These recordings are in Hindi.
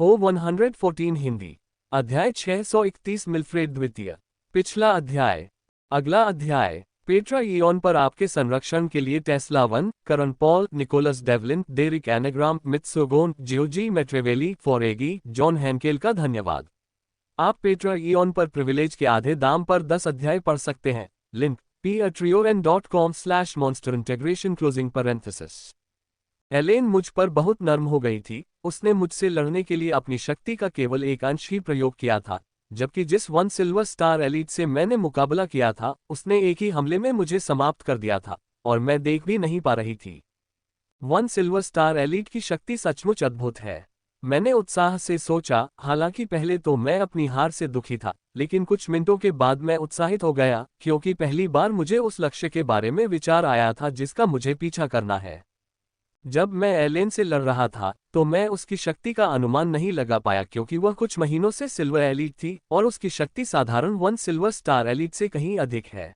ओ 114 हिंदी। अध्याय 631 मिल्फ्रेड द्वितीय। पिछला अध्याय। अगला अध्याय। पेट्रा इयॉन पर आपके संरक्षण के लिए Tesla one, Karan Paul, Nicholas Devlin, Derrick Enneagram, मित्सोगोन, जियोजी मेट्रेवेली, फोरेगी, जॉन हैंकेल का धन्यवाद। आप पेट्रा इयॉन पर प्रिविलेज के आधे दाम पर 10 अध्याय पढ़ सकते हैं। लिंक patreon.com/monsterintegration एलेन मुझ पर बहुत नर्म हो गई थी। उसने मुझसे लड़ने के लिए अपनी शक्ति का केवल एक अंश ही प्रयोग किया था, जबकि जिस वन सिल्वर स्टार एलीट से मैंने मुकाबला किया था उसने एक ही हमले में मुझे समाप्त कर दिया था, और मैं देख भी नहीं पा रही थी। वन सिल्वर स्टार एलीट की शक्ति सचमुच अद्भुत है। मैंने उत्साह से सोचा। हालांकि पहले तो मैं अपनी हार से दुखी था, लेकिन कुछ मिनटों के बाद मैं उत्साहित हो गया, क्योंकि पहली बार मुझे उस लक्ष्य के बारे में विचार आया था जिसका मुझे पीछा करना है। जब मैं एलेन से लड़ रहा था तो मैं उसकी शक्ति का अनुमान नहीं लगा पाया, क्योंकि वह कुछ महीनों से सिल्वर एलीट थी और उसकी शक्ति साधारण वन सिल्वर स्टार एलीट से कहीं अधिक है।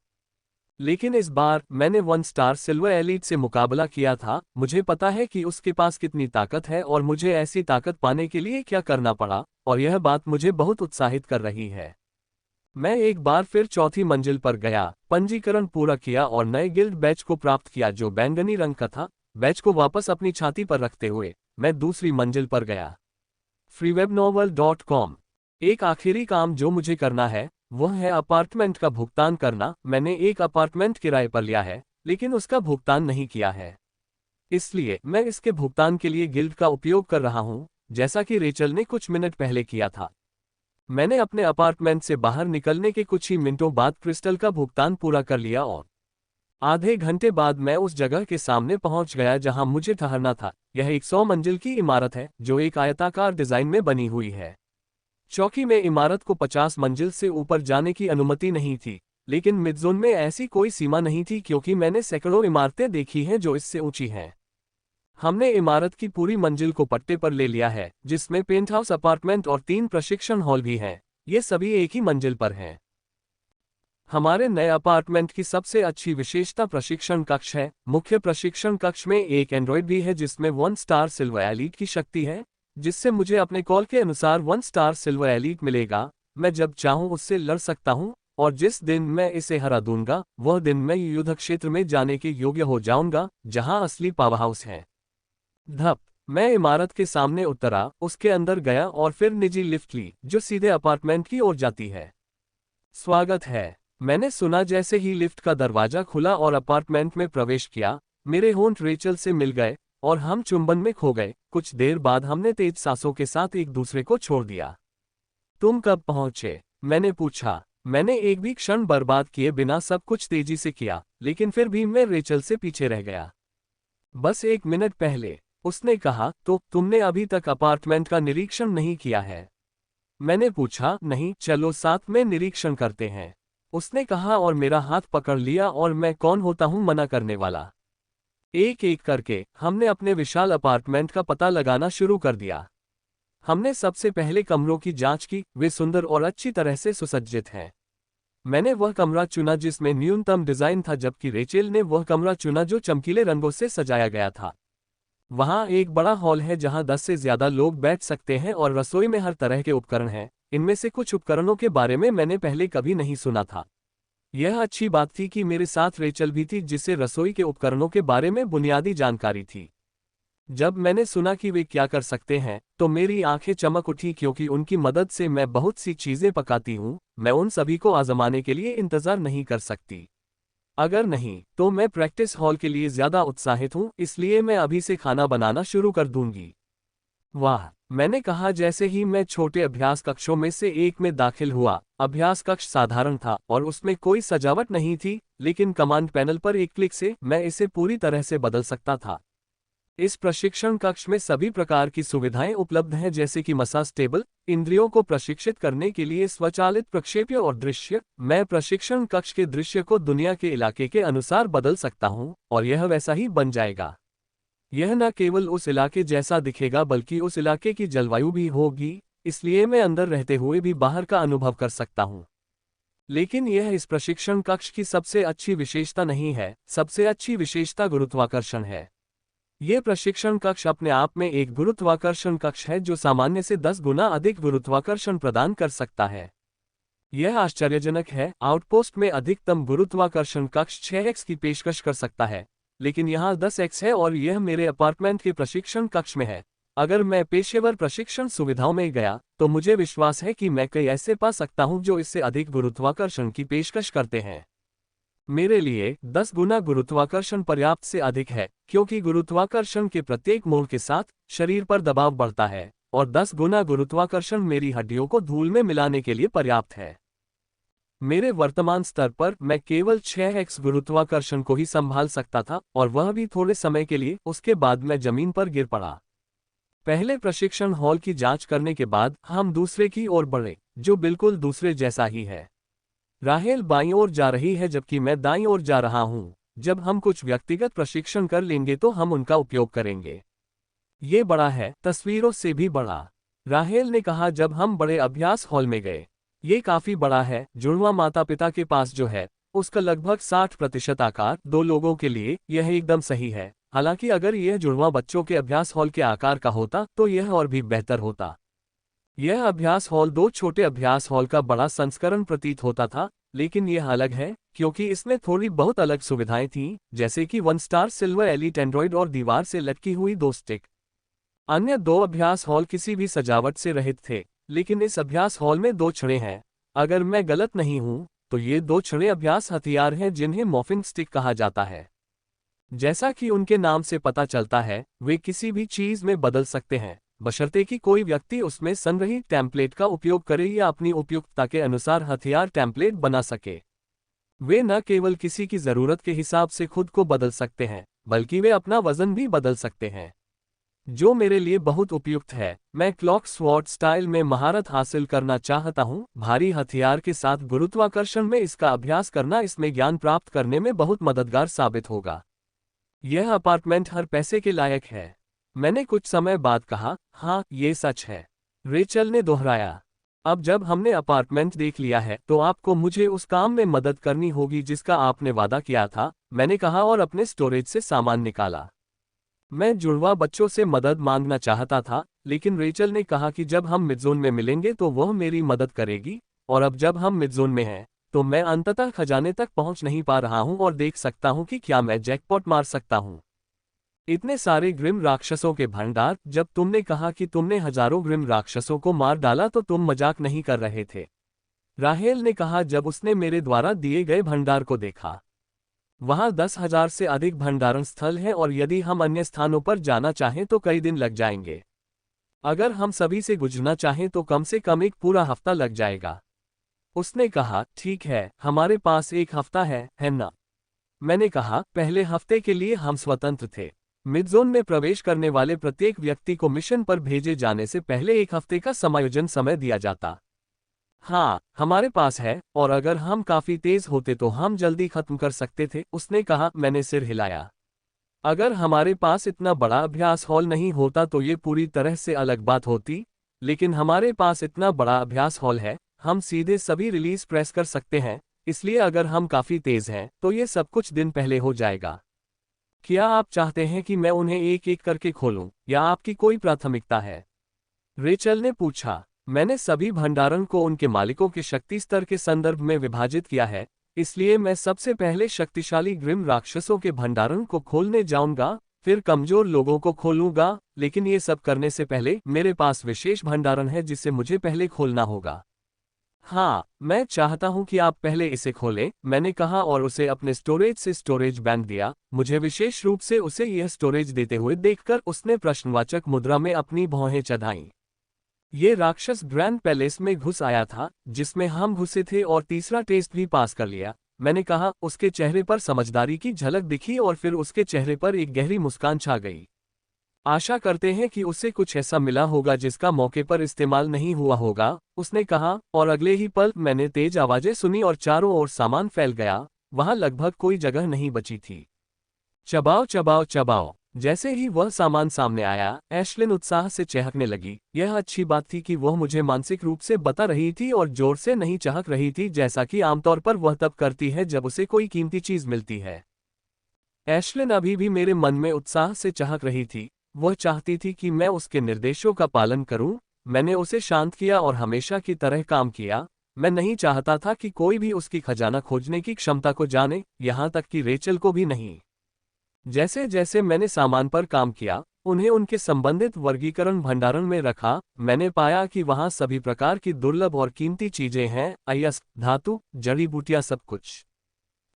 लेकिन इस बार मैंने वन स्टार सिल्वर एलीट से मुकाबला किया था। मुझे पता है कि उसके पास कितनी ताकत है और मुझे ऐसी ताकत पाने के लिए क्या करना पड़ा, और यह बात मुझे बहुत उत्साहित कर रही है। मैं एक बार फिर चौथी मंजिल पर गया, पंजीकरण पूरा किया और नए गिल्ड बैच को प्राप्त किया जो बैंगनी रंग का था। बैच को वापस अपनी छाती पर रखते हुए मैं दूसरी मंजिल पर गया। freewebnovel.com। एक आखिरी काम जो मुझे करना है वह है अपार्टमेंट का भुगतान करना। मैंने एक अपार्टमेंट किराए पर लिया है, लेकिन उसका भुगतान नहीं किया है, इसलिए मैं इसके भुगतान के लिए गिल्ड का उपयोग कर रहा हूं, जैसा कि रेचल ने कुछ मिनट पहले किया था। मैंने अपने अपार्टमेंट से बाहर निकलने के कुछ ही मिनटों बाद क्रिस्टल का भुगतान पूरा कर लिया और आधे घंटे बाद मैं उस जगह के सामने पहुंच गया जहां मुझे ठहरना था। यह एक 100 मंजिल की इमारत है जो एक आयताकार डिजाइन में बनी हुई है। चौकी में इमारत को 50 मंजिल से ऊपर जाने की अनुमति नहीं थी, लेकिन मिडजोन में ऐसी कोई सीमा नहीं थी, क्योंकि मैंने सैकड़ों इमारतें देखी हैं जो इससे ऊंची हैं। हमने इमारत की पूरी मंजिल को पट्टे पर ले लिया है, जिसमें पेंटहाउस अपार्टमेंट और 3 प्रशिक्षण हॉल भी हैं। ये सभी एक ही मंजिल पर हैं। हमारे नए अपार्टमेंट की सबसे अच्छी विशेषता प्रशिक्षण कक्ष है। मुख्य प्रशिक्षण कक्ष में एक एंड्रॉयड भी है जिसमें 1 स्टार सिल्वर एलीट की शक्ति है, जिससे मुझे अपने कॉल के अनुसार 1 स्टार सिल्वर एलीट मिलेगा। मैं जब चाहूं उससे लड़ सकता हूं, और जिस दिन मैं इसे हरा दूंगा वह दिन मैं युद्ध क्षेत्र में जाने के योग्य हो जाऊंगा, जहां असली पावर हाउस है। धप। मैं इमारत के सामने उतरा, उसके अंदर गया और फिर निजी लिफ्ट ली जो सीधे अपार्टमेंट की ओर जाती है। स्वागत है, मैंने सुना जैसे ही लिफ्ट का दरवाजा खुला और अपार्टमेंट में प्रवेश किया। मेरे होंठ रेचल से मिल गए और हम चुंबन में खो गए। कुछ देर बाद हमने तेज सांसों के साथ एक दूसरे को छोड़ दिया। तुम कब पहुंचे? मैंने पूछा। मैंने एक भी क्षण बर्बाद किए बिना सब कुछ तेजी से किया, लेकिन फिर भी मैं रेचल से पीछे रह गया। बस 1 मिनट पहले, उसने कहा। तो तुमने अभी तक अपार्टमेंट का निरीक्षण नहीं किया है? मैंने पूछा। नहीं, चलो साथ में निरीक्षण करते हैं, उसने कहा और मेरा हाथ पकड़ लिया। और मैं कौन होता हूं मना करने वाला। एक एक करके हमने अपने विशाल अपार्टमेंट का पता लगाना शुरू कर दिया। हमने सबसे पहले कमरों की जांच की। वे सुंदर और अच्छी तरह से सुसज्जित हैं। मैंने वह कमरा चुना जिसमें न्यूनतम डिजाइन था, जबकि रेचेल ने वह कमरा चुना जो चमकीले रंगों से सजाया गया था। वहां एक बड़ा हॉल है जहां 10 से ज्यादा लोग बैठ सकते हैं और रसोई में हर तरह के उपकरण हैं। इनमें से कुछ उपकरणों के बारे में मैंने पहले कभी नहीं सुना था। यह अच्छी बात थी कि मेरे साथ रेचल भी थी, जिसे रसोई के उपकरणों के बारे में बुनियादी जानकारी थी। जब मैंने सुना कि वे क्या कर सकते हैं तो मेरी आंखें चमक उठी, क्योंकि उनकी मदद से मैं बहुत सी चीजें पकाती हूं। मैं उन सभी को आजमाने के लिए इंतजार नहीं कर सकती। अगर नहीं तो मैं प्रैक्टिस हॉल के लिए ज्यादा उत्साहित हूं, इसलिए मैं अभी से खाना बनाना शुरू कर दूंगी। वाह, मैंने कहा जैसे ही मैं छोटे अभ्यास कक्षों में से एक में दाखिल हुआ। अभ्यास कक्ष साधारण था और उसमें कोई सजावट नहीं थी, लेकिन कमांड पैनल पर एक क्लिक से मैं इसे पूरी तरह से बदल सकता था। इस प्रशिक्षण कक्ष में सभी प्रकार की सुविधाएं उपलब्ध हैं, जैसे कि मसाज टेबल, इंद्रियों को प्रशिक्षित करने के लिए स्वचालित प्रक्षेप्य और दृश्य। मैं प्रशिक्षण कक्ष के दृश्य को दुनिया के इलाके के अनुसार बदल सकता हूं, और यह वैसा ही बन जाएगा। यह न केवल उस इलाके जैसा दिखेगा बल्कि उस इलाके की जलवायु भी होगी, इसलिए मैं अंदर रहते हुए भी बाहर का अनुभव कर सकता हूं। लेकिन यह इस प्रशिक्षण कक्ष की सबसे अच्छी विशेषता नहीं है। सबसे अच्छी विशेषता गुरुत्वाकर्षण है। ये प्रशिक्षण कक्ष अपने आप में एक गुरुत्वाकर्षण कक्ष है जो सामान्य से 10 गुना अधिक गुरुत्वाकर्षण प्रदान कर सकता है। यह आश्चर्यजनक है, आउटपोस्ट में अधिकतम गुरुत्वाकर्षण कक्ष 6x की पेशकश कर सकता है, लेकिन यहाँ 10x है और यह मेरे अपार्टमेंट के प्रशिक्षण कक्ष में है। अगर मैं पेशेवर प्रशिक्षण सुविधाओं में गया तो मुझे विश्वास है कि मैं कई ऐसे पा सकता हूं जो इससे अधिक गुरुत्वाकर्षण की पेशकश करते हैं। मेरे लिए 10 गुना गुरुत्वाकर्षण पर्याप्त से अधिक है, क्योंकि गुरुत्वाकर्षण के प्रत्येक मोड़ के साथ शरीर पर दबाव बढ़ता है, और 10 गुना गुरुत्वाकर्षण मेरी हड्डियों को धूल में मिलाने के लिए पर्याप्त है। मेरे वर्तमान स्तर पर मैं केवल 6x गुरुत्वाकर्षण को ही संभाल सकता था, और वह भी थोड़े समय के लिए। उसके बाद मैं जमीन पर गिर पड़ा। पहले प्रशिक्षण हॉल की जांच करने के बाद हम दूसरे की ओर बढ़े, जो बिल्कुल दूसरे जैसा ही है। राहेल बाईं ओर जा रही है जबकि मैं दाईं ओर जा रहा हूं। जब हम कुछ व्यक्तिगत प्रशिक्षण कर लेंगे तो हम उनका उपयोग करेंगे। ये बड़ा है, तस्वीरों से भी बड़ा, राहेल ने कहा जब हम बड़े अभ्यास हॉल में गए। ये काफी बड़ा है। जुड़वा माता पिता के पास जो है उसका लगभग 60% आकार 2 लोगों के लिए, यह एकदम सही है। हालांकि अगर यह जुड़वा बच्चों के अभ्यास हॉल के आकार का होता तो यह और भी बेहतर होता। यह अभ्यास हॉल 2 छोटे अभ्यास हॉल का बड़ा संस्करण प्रतीत होता था, लेकिन यह अलग है क्योंकि इसमें थोड़ी बहुत अलग सुविधाएं थीं, जैसे कि 1 स्टार सिल्वर एलीट एंड्रॉइड और दीवार से लटकी हुई 2 स्टिक। अन्य 2 अभ्यास हॉल किसी भी सजावट से रहित थे, लेकिन इस अभ्यास हॉल में 2 छड़ें हैं। अगर मैं गलत नहीं हूं तो ये 2 छड़ें अभ्यास हथियार हैं जिन्हें मॉर्फिंग स्टिक कहा जाता है। जैसा कि उनके नाम से पता चलता है, वे किसी भी चीज में बदल सकते हैं, बशर्ते कि कोई व्यक्ति उसमें संग्रहीत टेम्पलेट का उपयोग करे या अपनी उपयुक्तता के अनुसार हथियार टेम्पलेट बना सके। वे न केवल किसी की जरूरत के हिसाब से खुद को बदल सकते हैं, बल्कि वे अपना वजन भी बदल सकते हैं, जो मेरे लिए बहुत उपयुक्त है। मैं क्लॉक स्वॉर्ड स्टाइल में महारत हासिल करना चाहता हूं। भारी हथियार के साथ गुरुत्वाकर्षण में इसका अभ्यास करना इसमें ज्ञान प्राप्त करने में बहुत मददगार साबित होगा। यह अपार्टमेंट हर पैसे के लायक है, मैंने कुछ समय बाद कहा। हाँ, ये सच है, रेचल ने दोहराया। अब जब हमने अपार्टमेंट देख लिया है तो आपको मुझे उस काम में मदद करनी होगी जिसका आपने वादा किया था, मैंने कहा और अपने स्टोरेज से सामान निकाला। मैं जुड़वा बच्चों से मदद मांगना चाहता था, लेकिन रेचल ने कहा कि जब हम मिडज़ोन में मिलेंगे तो वह मेरी मदद करेगी, और अब जब हम मिडज़ोन में हैं तो मैं अंततः खजाने तक पहुंच नहीं पा रहा हूं और देख सकता हूं कि क्या मैं जैकपॉट मार सकता हूं। इतने सारे ग्रिम राक्षसों के भंडार। जब तुमने कहा कि तुमने हजारों ग्रिम राक्षसों को मार डाला तो तुम मजाक नहीं कर रहे थे, राहेल ने कहा जब उसने मेरे द्वारा दिए गए भंडार को देखा। वहां 10,000 से अधिक भंडारण स्थल हैं और यदि हम अन्य स्थानों पर जाना चाहें तो कई दिन लग जाएंगे। अगर हम सभी से गुजरना चाहें तो कम से कम एक पूरा हफ्ता लग जाएगा। उसने कहा, ठीक है, हमारे पास 1 हफ्ता है ना? मैंने कहा, पहले हफ्ते के लिए हम स्वतंत्र थे। मिडज़ोन में प्रवेश करने वाले प्रत्येक व्यक्ति को मिशन पर भेजे जाने से पहले 1 हफ्ते का समायोजन समय दिया जाता। हाँ, हमारे पास है, और अगर हम काफी तेज होते तो हम जल्दी खत्म कर सकते थे, उसने कहा। मैंने सिर हिलाया। अगर हमारे पास इतना बड़ा अभ्यास हॉल नहीं होता तो ये पूरी तरह से अलग बात होती, लेकिन हमारे पास इतना बड़ा अभ्यास हॉल है, हम सीधे सभी रिलीज प्रेस कर सकते हैं, इसलिए अगर हम काफी तेज हैं तो ये सब कुछ दिन पहले हो जाएगा। क्या आप चाहते हैं कि मैं उन्हें एक एक करके खोलूं, या आपकी कोई प्राथमिकता है? रेचल ने पूछा। मैंने सभी भंडारण को उनके मालिकों के शक्ति स्तर के संदर्भ में विभाजित किया है, इसलिए मैं सबसे पहले शक्तिशाली ग्रिम राक्षसों के भंडारण को खोलने जाऊंगा, फिर कमजोर लोगों को खोलूंगा, लेकिन ये सब करने से पहले मेरे पास विशेष भंडारण है जिसे मुझे पहले खोलना होगा। हाँ, मैं चाहता हूं कि आप पहले इसे खोलें, मैंने कहा और उसे अपने स्टोरेज से स्टोरेज बैंक दिया। मुझे विशेष रूप से उसे यह स्टोरेज देते हुए देखकर उसने प्रश्नवाचक मुद्रा में अपनी भौहें चढ़ाईं। ये राक्षस ग्रैंड पैलेस में घुस आया था जिसमें हम घुसे थे और तीसरा टेस्ट भी पास कर लिया, मैंने कहा। उसके चेहरे पर समझदारी की झलक दिखी और फिर उसके चेहरे पर एक गहरी मुस्कान छा गई। आशा करते हैं कि उसे कुछ ऐसा मिला होगा जिसका मौके पर इस्तेमाल नहीं हुआ होगा, उसने कहा, और अगले ही पल मैंने तेज आवाजें सुनी और चारों ओर सामान फैल गया। वहां लगभग कोई जगह नहीं बची थी। चबाओ चबाओ चबाओ। जैसे ही वह सामान सामने आया, एशलिन उत्साह से चहकने लगी। यह अच्छी बात थी कि वह मुझे मानसिक रूप से बता रही थी और जोर से नहीं चहक रही थी जैसा कि आमतौर पर वह तब करती है जब उसे कोई कीमती चीज मिलती है। एशलिन अभी भी मेरे मन में उत्साह से चहक रही थी। वह चाहती थी कि मैं उसके निर्देशों का पालन करूं। मैंने उसे शांत किया और हमेशा की तरह काम किया। मैं नहीं चाहता था कि कोई भी उसकी खजाना खोजने की क्षमता को जाने, यहां तक कि रेचल को भी नहीं। जैसे जैसे मैंने सामान पर काम किया, उन्हें उनके संबंधित वर्गीकरण भंडारण में रखा, मैंने पाया कि वहां सभी प्रकार की दुर्लभ और कीमती चीजें हैं, अयस्क, धातु, जड़ी बूटियां, सब कुछ।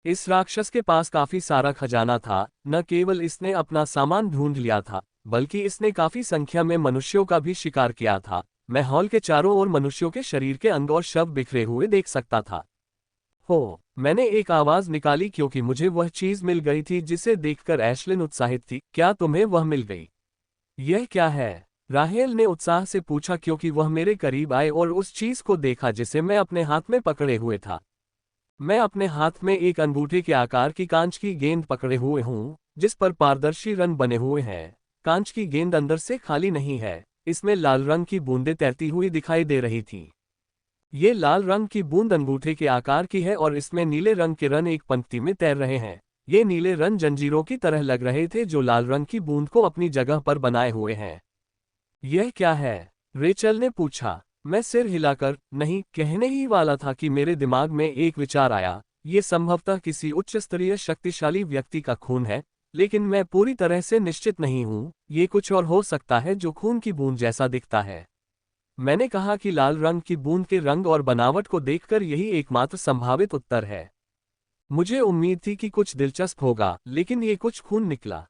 इस राक्षस के पास काफी सारा खजाना था। न केवल इसने अपना सामान ढूंढ लिया था, बल्कि इसने काफी संख्या में मनुष्यों का भी शिकार किया था। मैं हॉल के चारों ओर मनुष्यों के शरीर के अंग और शव बिखरे हुए देख सकता था। हो, मैंने एक आवाज निकाली क्योंकि मुझे वह चीज मिल गई थी जिसे देखकर एशलिन उत्साहित थी। क्या तुम्हें वह मिल गई? यह क्या है? राहेल ने उत्साह से पूछा क्योंकि वह मेरे करीब आए और उस चीज को देखा जिसे मैं अपने हाथ में पकड़े हुए था। मैं अपने हाथ में एक अंगूठे के आकार की कांच की गेंद पकड़े हुए हूँ, जिस पर पारदर्शी रंग बने हुए हैं। कांच की गेंद अंदर से खाली नहीं है, इसमें लाल रंग की बूंदें तैरती हुई दिखाई दे रही थीं। ये लाल रंग की बूंद अंगूठे के आकार की है और इसमें नीले रंग के रन एक पंक्ति में तैर रहे हैं। ये नीले रन जंजीरों की तरह लग रहे थे जो लाल रंग की बूंद को अपनी जगह पर बनाए हुए हैं। यह क्या है? रेचल ने पूछा। मैं सिर हिलाकर नहीं कहने ही वाला था कि मेरे दिमाग में एक विचार आया। ये संभवतः किसी उच्च स्तरीय शक्तिशाली व्यक्ति का खून है, लेकिन मैं पूरी तरह से निश्चित नहीं हूँ। ये कुछ और हो सकता है जो खून की बूंद जैसा दिखता है। मैंने कहा कि लाल रंग की बूंद के रंग और बनावट को देखकर यही एकमात्र संभावित उत्तर है। मुझे उम्मीद थी कि कुछ दिलचस्प होगा, लेकिन ये कुछ खून निकला।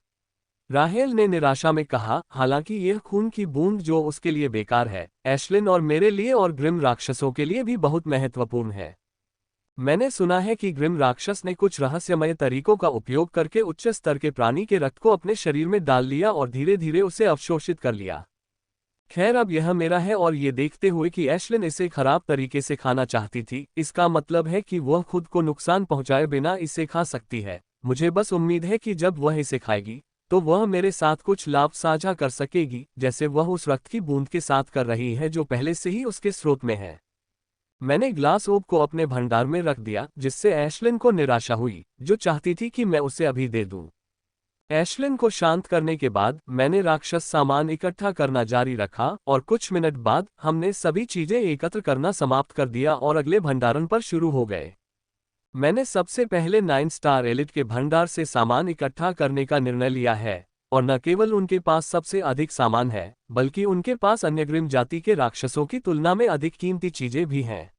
राहेल ने निराशा में कहा, हालांकि यह खून की बूंद जो उसके लिए बेकार है, एशलिन और मेरे लिए और ग्रिम राक्षसों के लिए भी बहुत महत्वपूर्ण है। मैंने सुना है कि ग्रिम राक्षस ने कुछ रहस्यमय तरीकों का उपयोग करके उच्च स्तर के प्राणी के रक्त को अपने शरीर में डाल लिया और धीरे धीरे उसे अवशोषित कर लिया। खैर, अब यह मेरा है और ये देखते हुए कि एशलिन इसे खराब तरीके से खाना चाहती थी, इसका मतलब है कि वह खुद को नुकसान पहुंचाए बिना इसे खा सकती है। मुझे बस उम्मीद है कि जब वह इसे खाएगी तो वह मेरे साथ कुछ लाभ साझा कर सकेगी, जैसे वह उस रक्त की बूंद के साथ कर रही है जो पहले से ही उसके स्रोत में है। मैंने ग्लास ओब को अपने भंडार में रख दिया, जिससे एशलिन को निराशा हुई, जो चाहती थी कि मैं उसे अभी दे दूं। एशलिन को शांत करने के बाद मैंने राक्षस सामान इकट्ठा करना जारी रखा और कुछ मिनट बाद हमने सभी चीजें एकत्र करना समाप्त कर दिया और अगले भंडारण पर शुरू हो गए। मैंने सबसे पहले 9 स्टार एलिट के भंडार से सामान इकट्ठा करने का निर्णय लिया है, और न केवल उनके पास सबसे अधिक सामान है, बल्कि उनके पास अन्य ग्रिम जाति के राक्षसों की तुलना में अधिक कीमती चीजें भी हैं।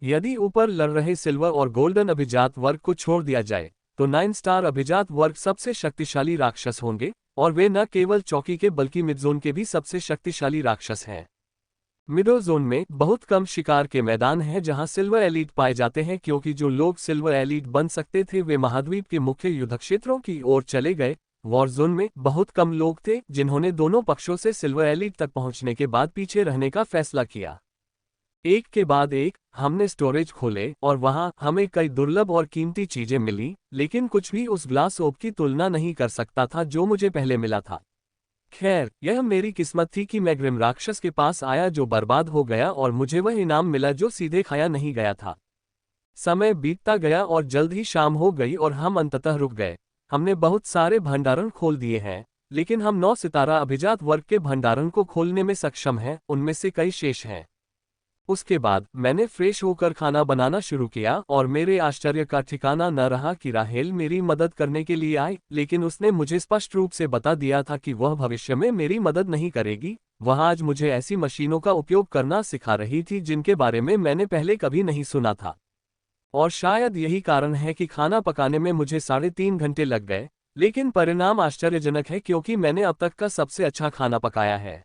यदि ऊपर लड़ रहे सिल्वर और गोल्डन अभिजात वर्ग को छोड़ दिया जाए, तो 9 स्टार अभिजात वर्ग सबसे शक्तिशाली राक्षस होंगे, और वे न केवल चौकी के बल्कि मिडजोन के भी सबसे शक्तिशाली राक्षस हैं। मिडो जोन में बहुत कम शिकार के मैदान हैं जहां सिल्वर एलीट पाए जाते हैं, क्योंकि जो लोग सिल्वर एलीट बन सकते थे वे महाद्वीप के मुख्य युद्ध क्षेत्रों की ओर चले गए। वॉर जोन में बहुत कम लोग थे जिन्होंने दोनों पक्षों से सिल्वर एलीट तक पहुंचने के बाद पीछे रहने का फैसला किया। एक के बाद एक हमने स्टोरेज खोले और वहां हमें कई दुर्लभ और कीमती चीजें मिली, लेकिन कुछ भी उस ग्लास ओब की तुलना नहीं कर सकता था जो मुझे पहले मिला था। खैर, यह मेरी किस्मत थी कि मैं ग्रिम राक्षस के पास आया जो बर्बाद हो गया और मुझे वह इनाम मिला जो सीधे खाया नहीं गया था। समय बीतता गया और जल्द ही शाम हो गई और हम अंततः रुक गए। हमने बहुत सारे भंडारण खोल दिए हैं, लेकिन हम 9 सितारा अभिजात वर्ग के भंडारण को खोलने में सक्षम हैं, उनमें से कई शेष हैं। उसके बाद मैंने फ्रेश होकर खाना बनाना शुरू किया और मेरे आश्चर्य का ठिकाना न रहा कि राहेल मेरी मदद करने के लिए आई, लेकिन उसने मुझे स्पष्ट रूप से बता दिया था कि वह भविष्य में मेरी मदद नहीं करेगी। वह आज मुझे ऐसी मशीनों का उपयोग करना सिखा रही थी जिनके बारे में मैंने पहले कभी नहीं सुना था। और शायद यही कारण है कि खाना पकाने में मुझे 3.5 घंटे लग गए, लेकिन परिणाम आश्चर्यजनक है क्योंकि मैंने अब तक का सबसे अच्छा खाना पकाया है।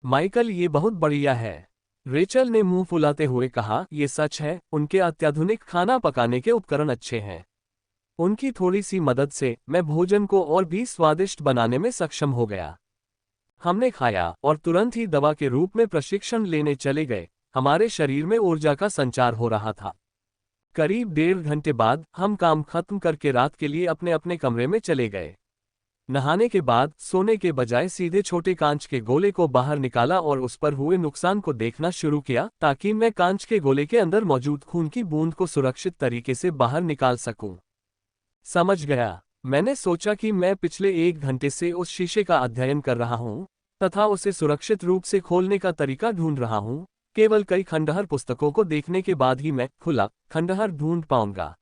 माइकल, ये बहुत बढ़िया है, रेचल ने मुंह फुलाते हुए कहा। ये सच है, उनके अत्याधुनिक खाना पकाने के उपकरण अच्छे हैं। उनकी थोड़ी सी मदद से मैं भोजन को और भी स्वादिष्ट बनाने में सक्षम हो गया। हमने खाया और तुरंत ही दवा के रूप में प्रशिक्षण लेने चले गए। हमारे शरीर में ऊर्जा का संचार हो रहा था। करीब 1.5 घंटे बाद हम काम खत्म करके रात के लिए अपने अपने कमरे में चले गए। नहाने के बाद सोने के बजाय सीधे छोटे कांच के गोले को बाहर निकाला और उस पर हुए नुकसान को देखना शुरू किया, ताकि मैं कांच के गोले के अंदर मौजूद खून की बूंद को सुरक्षित तरीके से बाहर निकाल सकूं। समझ गया। मैंने सोचा कि मैं पिछले 1 घंटे से उस शीशे का अध्ययन कर रहा हूँ तथा उसे सुरक्षित रूप से खोलने का तरीका ढूंढ रहा हूँ। केवल कई खंडहर पुस्तकों को देखने के बाद ही मैं खुला खंडहर ढूंढ पाऊंगा।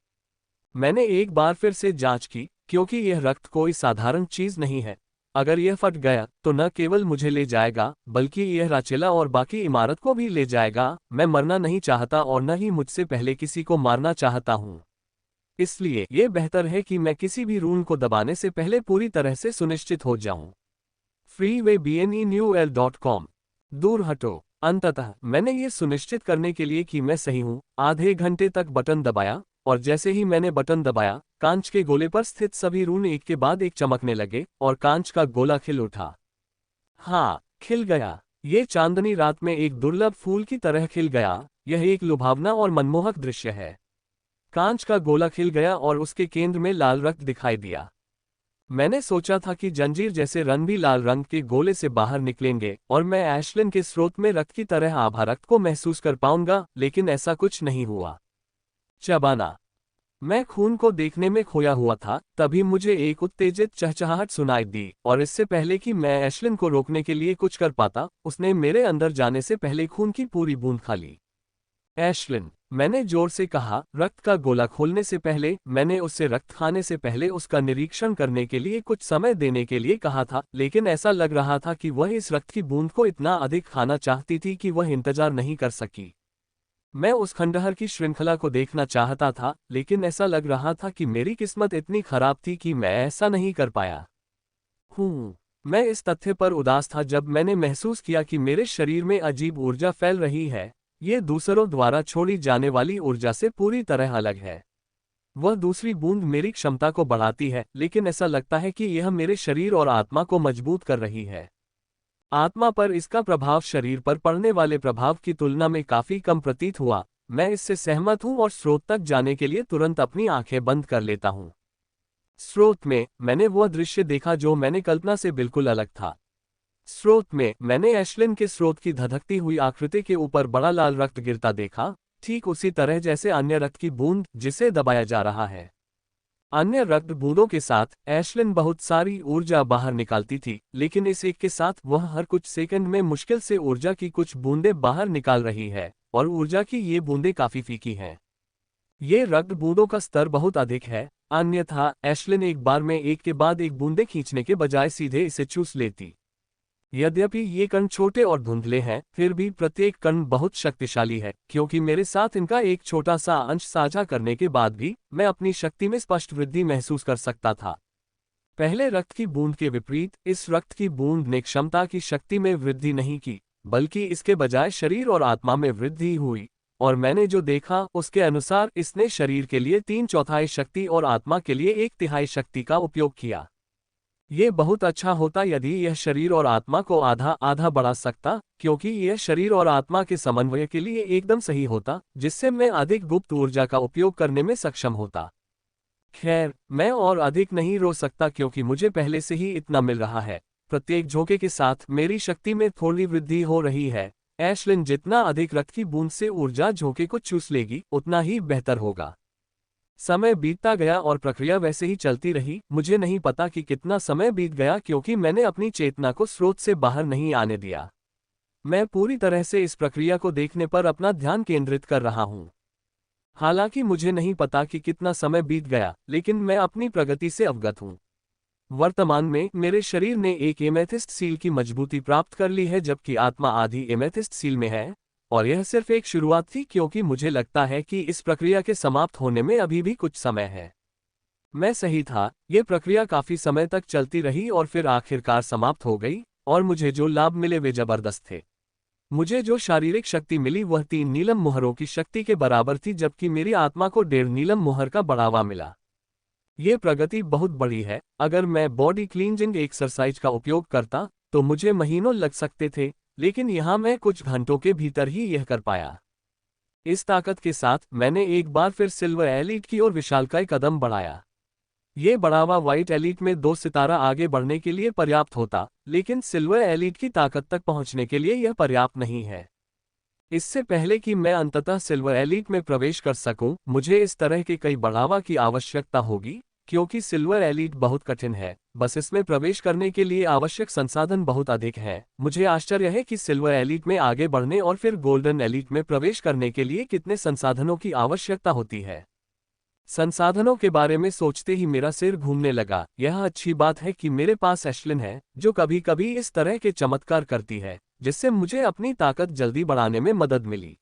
मैंने एक बार फिर से जांच की, क्योंकि यह रक्त कोई साधारण चीज नहीं है। अगर यह फट गया तो न केवल मुझे ले जाएगा, बल्कि यह राचेला और बाकी इमारत को भी ले जाएगा। मैं मरना नहीं चाहता और न ही मुझसे पहले किसी को मारना चाहता हूँ। इसलिए यह बेहतर है कि मैं किसी भी रूल को दबाने से पहले पूरी तरह से सुनिश्चित हो जाऊं। freewaybnewl.com। दूर हटो। अंततः मैंने ये सुनिश्चित करने के लिए कि मैं सही हूं, आधे घंटे तक बटन दबाया, और जैसे ही मैंने बटन दबाया, कांच के गोले पर स्थित सभी रून एक के बाद एक चमकने लगे और कांच का गोला खिल उठा। हाँ, खिल गया। ये चांदनी रात में एक दुर्लभ फूल की तरह खिल गया। यह एक लुभावना और मनमोहक दृश्य है। कांच का गोला खिल गया और उसके केंद्र में लाल रक्त दिखाई दिया। मैंने सोचा था कि जंजीर जैसे रंग भी लाल रंग के गोले से बाहर निकलेंगे और मैं एशलिन के स्रोत में रक्त की तरह आभा रक्त को महसूस कर पाऊंगा, लेकिन ऐसा कुछ नहीं हुआ। चबाना। मैं खून को देखने में खोया हुआ था, तभी मुझे एक उत्तेजित चहचहाहट सुनाई दी, और इससे पहले कि मैं एशलिन को रोकने के लिए कुछ कर पाता, उसने मेरे अंदर जाने से पहले खून की पूरी बूंद खा ली। एशलिन, मैंने जोर से कहा। रक्त का गोला खोलने से पहले मैंने उससे रक्त खाने से पहले उसका निरीक्षण करने के लिए कुछ समय देने के लिए कहा था, लेकिन ऐसा लग रहा था कि वह इस रक्त की बूंद को इतना अधिक खाना चाहती थी कि वह इंतजार नहीं कर सकी। मैं उस खंडहर की श्रृंखला को देखना चाहता था, लेकिन ऐसा लग रहा था कि मेरी किस्मत इतनी खराब थी कि मैं ऐसा नहीं कर पाया। मैं इस तथ्य पर उदास था जब मैंने महसूस किया कि मेरे शरीर में अजीब ऊर्जा फैल रही है। ये दूसरों द्वारा छोड़ी जाने वाली ऊर्जा से पूरी तरह अलग है। वह दूसरी बूंद मेरी क्षमता को बढ़ाती है, लेकिन ऐसा लगता है कि यह मेरे शरीर और आत्मा को मजबूत कर रही है। आत्मा पर इसका प्रभाव शरीर पर पड़ने वाले प्रभाव की तुलना में काफी कम प्रतीत हुआ। मैं इससे सहमत हूं और स्रोत तक जाने के लिए तुरंत अपनी आंखें बंद कर लेता हूं। स्रोत में मैंने वह दृश्य देखा जो मैंने कल्पना से बिल्कुल अलग था। स्रोत में मैंने एशलिन के स्रोत की धधकती हुई आकृति के ऊपर बड़ा लाल रक्त गिरता देखा, ठीक उसी तरह जैसे अन्य रक्त की बूंद जिसे दबाया जा रहा है। अन्य रक्त बूंदों के साथ एशलिन बहुत सारी ऊर्जा बाहर निकालती थी, लेकिन इस एक के साथ वह हर कुछ सेकंड में मुश्किल से ऊर्जा की कुछ बूंदें बाहर निकाल रही है, और ऊर्जा की ये बूंदें काफी फीकी हैं। ये रक्त बूंदों का स्तर बहुत अधिक है, अन्यथा एशलिन एक बार में एक के बाद एक बूंदें खींचने के बजाय सीधे इसे चूस लेती। यद्यपि ये कण छोटे और धुंधले हैं, फिर भी प्रत्येक कण बहुत शक्तिशाली है, क्योंकि मेरे साथ इनका एक छोटा सा अंश साझा करने के बाद भी मैं अपनी शक्ति में स्पष्ट वृद्धि महसूस कर सकता था। पहले रक्त की बूंद के विपरीत इस रक्त की बूंद ने क्षमता की शक्ति में वृद्धि नहीं की, बल्कि इसके बजाय शरीर और आत्मा में वृद्धि हुई। और मैंने जो देखा उसके अनुसार इसने शरीर के लिए 3/4 शक्ति और आत्मा के लिए 1/3 शक्ति का उपयोग किया। ये बहुत अच्छा होता यदि यह शरीर और आत्मा को आधा आधा बढ़ा सकता, क्योंकि यह शरीर और आत्मा के समन्वय के लिए एकदम सही होता, जिससे मैं अधिक गुप्त ऊर्जा का उपयोग करने में सक्षम होता। खैर, मैं और अधिक नहीं रो सकता क्योंकि मुझे पहले से ही इतना मिल रहा है। प्रत्येक झोंके के साथ मेरी शक्ति में थोड़ी वृद्धि हो रही है। एशलिन जितना अधिक रक्त की बूंद से ऊर्जा झोंके को चूस लेगी, उतना ही बेहतर होगा। समय बीतता गया और प्रक्रिया वैसे ही चलती रही। मुझे नहीं पता कि कितना समय बीत गया, क्योंकि मैंने अपनी चेतना को स्रोत से बाहर नहीं आने दिया। मैं पूरी तरह से इस प्रक्रिया को देखने पर अपना ध्यान केंद्रित कर रहा हूं। हालांकि मुझे नहीं पता कि कितना समय बीत गया, लेकिन मैं अपनी प्रगति से अवगत हूं। वर्तमान में मेरे शरीर ने एक एमेथिस्ट सील की मजबूती प्राप्त कर ली है, जबकि आत्मा आधी एमेथिस्ट सील में है। और यह सिर्फ एक शुरुआत थी, क्योंकि मुझे लगता है कि इस प्रक्रिया के समाप्त होने में अभी भी कुछ समय है। मैं सही था, यह प्रक्रिया काफी समय तक चलती रही और फिर आखिरकार समाप्त हो गई, और मुझे जो लाभ मिले वे जबरदस्त थे। मुझे जो शारीरिक शक्ति मिली वह 3 नीलम मुहरों की शक्ति के बराबर थी, जबकि मेरी आत्मा को 1.5 नीलम मुहर का बढ़ावा मिला। ये प्रगति बहुत बड़ी है। अगर मैं बॉडी क्लींजिंग एक्सरसाइज का उपयोग करता तो मुझे महीनों लग सकते थे, लेकिन यहाँ मैं कुछ घंटों के भीतर ही यह कर पाया। इस ताकत के साथ मैंने एक बार फिर सिल्वर एलीट की ओर विशालकाय कदम बढ़ाया। ये बढ़ावा व्हाइट एलीट में 2 सितारा आगे बढ़ने के लिए पर्याप्त होता, लेकिन सिल्वर एलीट की ताकत तक पहुंचने के लिए यह पर्याप्त नहीं है। इससे पहले कि मैं अंततः सिल्वर एलीट में प्रवेश कर सकूं, मुझे इस तरह के कई बढ़ावा की आवश्यकता होगी। क्योंकि सिल्वर एलीट बहुत कठिन है, बस इसमें प्रवेश करने के लिए आवश्यक संसाधन बहुत अधिक हैं। मुझे आश्चर्य है कि सिल्वर एलीट में आगे बढ़ने और फिर गोल्डन एलीट में प्रवेश करने के लिए कितने संसाधनों की आवश्यकता होती है। संसाधनों के बारे में सोचते ही मेरा सिर घूमने लगा। यह अच्छी बात है कि मेरे पास एश्लिन है, जो कभी कभी इस तरह के चमत्कार करती है, जिससे मुझे अपनी ताकत जल्दी बढ़ाने में मदद मिली।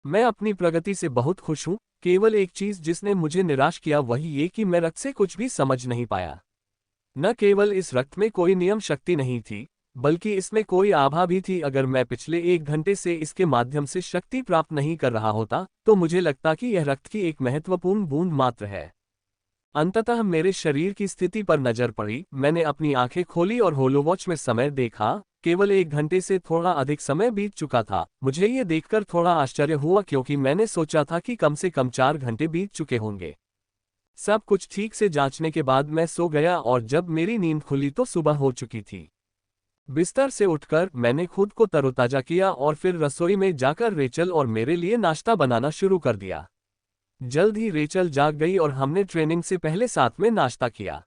मैं अपनी प्रगति से बहुत खुश हूँ। केवल एक चीज जिसने मुझे निराश किया वही ये कि मैं रक्त से कुछ भी समझ नहीं पाया। न केवल इस रक्त में कोई नियम शक्ति नहीं थी, बल्कि इसमें कोई आभा भी थी। अगर मैं पिछले 1 घंटे से इसके माध्यम से शक्ति प्राप्त नहीं कर रहा होता तो मुझे लगता कि यह रक्त की एक महत्वपूर्ण बूंद मात्र है। अंततः मेरे शरीर की स्थिति पर नजर पड़ी। मैंने अपनी आंखें खोली और होलोवॉच में समय देखा। केवल 1 घंटे से थोड़ा अधिक समय बीत चुका था। मुझे ये देखकर थोड़ा आश्चर्य हुआ, क्योंकि मैंने सोचा था कि कम से कम 4 घंटे बीत चुके होंगे। सब कुछ ठीक से जांचने के बाद मैं सो गया और जब मेरी नींद खुली तो सुबह हो चुकी थी। बिस्तर से उठकर मैंने खुद को तरोताजा किया और फिर रसोई में जाकर रेचल और मेरे लिए नाश्ता बनाना शुरू कर दिया। जल्द ही रेचल जाग गई और हमने ट्रेनिंग से पहले साथ में नाश्ता किया।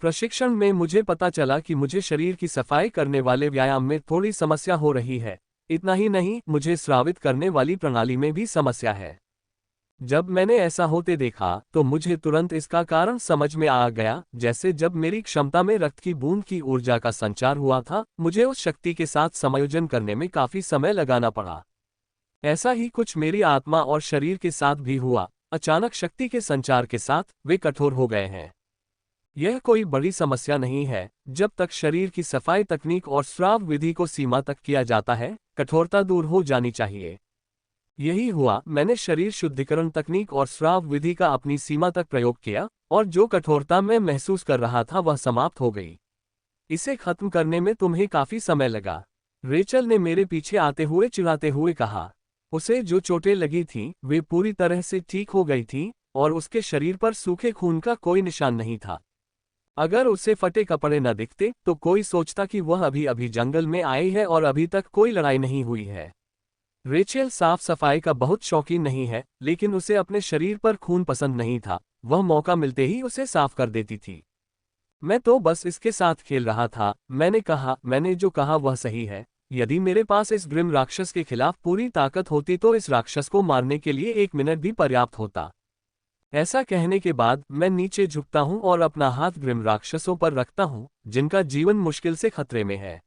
प्रशिक्षण में मुझे पता चला कि मुझे शरीर की सफाई करने वाले व्यायाम में थोड़ी समस्या हो रही है। इतना ही नहीं, मुझे स्रावित करने वाली प्रणाली में भी समस्या है। जब मैंने ऐसा होते देखा तो मुझे तुरंत इसका कारण समझ में आ गया। जैसे जब मेरी क्षमता में रक्त की बूंद की ऊर्जा का संचार हुआ था, मुझे उस शक्ति के साथ समायोजन करने में काफी समय लगाना पड़ा। ऐसा ही कुछ मेरी आत्मा और शरीर के साथ भी हुआ। अचानक शक्ति के संचार के साथ वे कठोर हो गए हैं। यह कोई बड़ी समस्या नहीं है। जब तक शरीर की सफाई तकनीक और स्राव विधि को सीमा तक किया जाता है, कठोरता दूर हो जानी चाहिए। यही हुआ। मैंने शरीर शुद्धिकरण तकनीक और स्राव विधि का अपनी सीमा तक प्रयोग किया और जो कठोरता मैं महसूस कर रहा था वह समाप्त हो गई। इसे खत्म करने में तुम्हें काफी समय लगा, रेचल ने मेरे पीछे आते हुए चिल्लाते हुए कहा। उसे जो चोटें लगी थीं वे पूरी तरह से ठीक हो गई थीं और उसके शरीर पर सूखे खून का कोई निशान नहीं था। अगर उसे फटे कपड़े न दिखते तो कोई सोचता कि वह अभी अभी जंगल में आई है और अभी तक कोई लड़ाई नहीं हुई है। रेचल साफ सफाई का बहुत शौकीन नहीं है, लेकिन उसे अपने शरीर पर खून पसंद नहीं था। वह मौका मिलते ही उसे साफ कर देती थी। मैं तो बस इसके साथ खेल रहा था। मैंने कहा, मैंने जो कहा वह सही है। यदि मेरे पास इस ग्रिम राक्षस के खिलाफ पूरी ताकत होती तो इस राक्षस को मारने के लिए 1 मिनट भी पर्याप्त होता। ऐसा कहने के बाद मैं नीचे झुकता हूं और अपना हाथ ग्रिम राक्षसों पर रखता हूं जिनका जीवन मुश्किल से खतरे में है।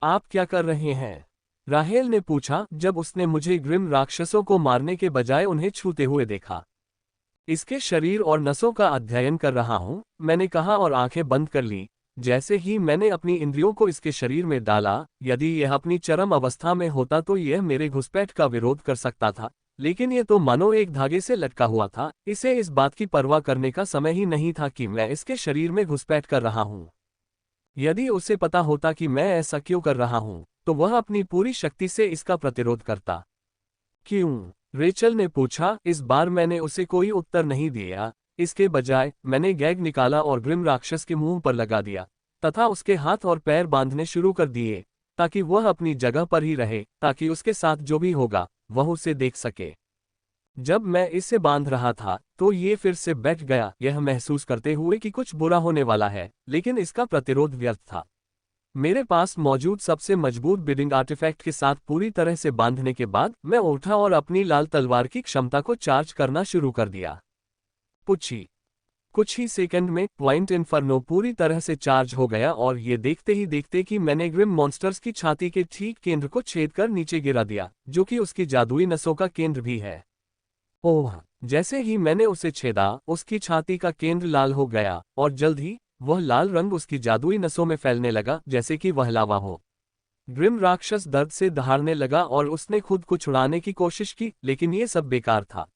आप क्या कर रहे हैं? राहेल ने पूछा जब उसने मुझे ग्रिम राक्षसों को मारने के बजाय उन्हें छूते हुए देखा। इसके शरीर और नसों का अध्ययन कर रहा हूं, मैंने कहा और आंखें बंद कर ली। जैसे ही मैंने अपनी इंद्रियों को इसके शरीर में डाला, यदि यह अपनी चरम अवस्था में होता तो यह मेरे घुसपैठ का विरोध कर सकता था, लेकिन यह तो मानो एक धागे से लटका हुआ था। इसे इस बात की परवाह करने का समय ही नहीं था कि मैं इसके शरीर में घुसपैठ कर रहा हूं। यदि उसे पता होता कि मैं ऐसा क्यों कर रहा हूं, तो वह अपनी पूरी शक्ति से इसका प्रतिरोध करता। क्यों? रेचल ने पूछा। इस बार मैंने उसे कोई उत्तर नहीं दिया। इसके बजाय मैंने गैग निकाला और ग्रिम राक्षस के मुंह पर लगा दिया तथा उसके हाथ और पैर बांधने शुरू कर दिए ताकि वह अपनी जगह पर ही रहे, ताकि उसके साथ जो भी होगा वह उसे देख सके। जब मैं इसे बांध रहा था तो ये फिर से बैठ गया, यह महसूस करते हुए कि कुछ बुरा होने वाला है, लेकिन इसका प्रतिरोध व्यर्थ था। मेरे पास मौजूद सबसे मजबूत बिडिंग आर्टिफैक्ट के साथ पूरी तरह से बांधने के बाद मैं उठा और अपनी लाल तलवार की क्षमता को चार्ज करना शुरू कर दिया। पुच्छी। कुछ ही सेकंड में पॉइंट इन्फर्नो पूरी तरह से चार्ज हो गया और ये देखते ही देखते कि मैंने ग्रिम मॉन्स्टर्स की छाती के ठीक केंद्र को छेद कर नीचे गिरा दिया, जो कि उसकी जादुई नसों का केंद्र भी है। ओह! जैसे ही मैंने उसे छेदा, उसकी छाती का केंद्र लाल हो गया और जल्द ही वह लाल रंग उसकी जादुई नसों में फैलने लगा, जैसे कि वह लावा हो। ग्रिम राक्षस दर्द से दहाड़ने लगा और उसने खुद को छुड़ाने की कोशिश की, लेकिन ये सब बेकार था।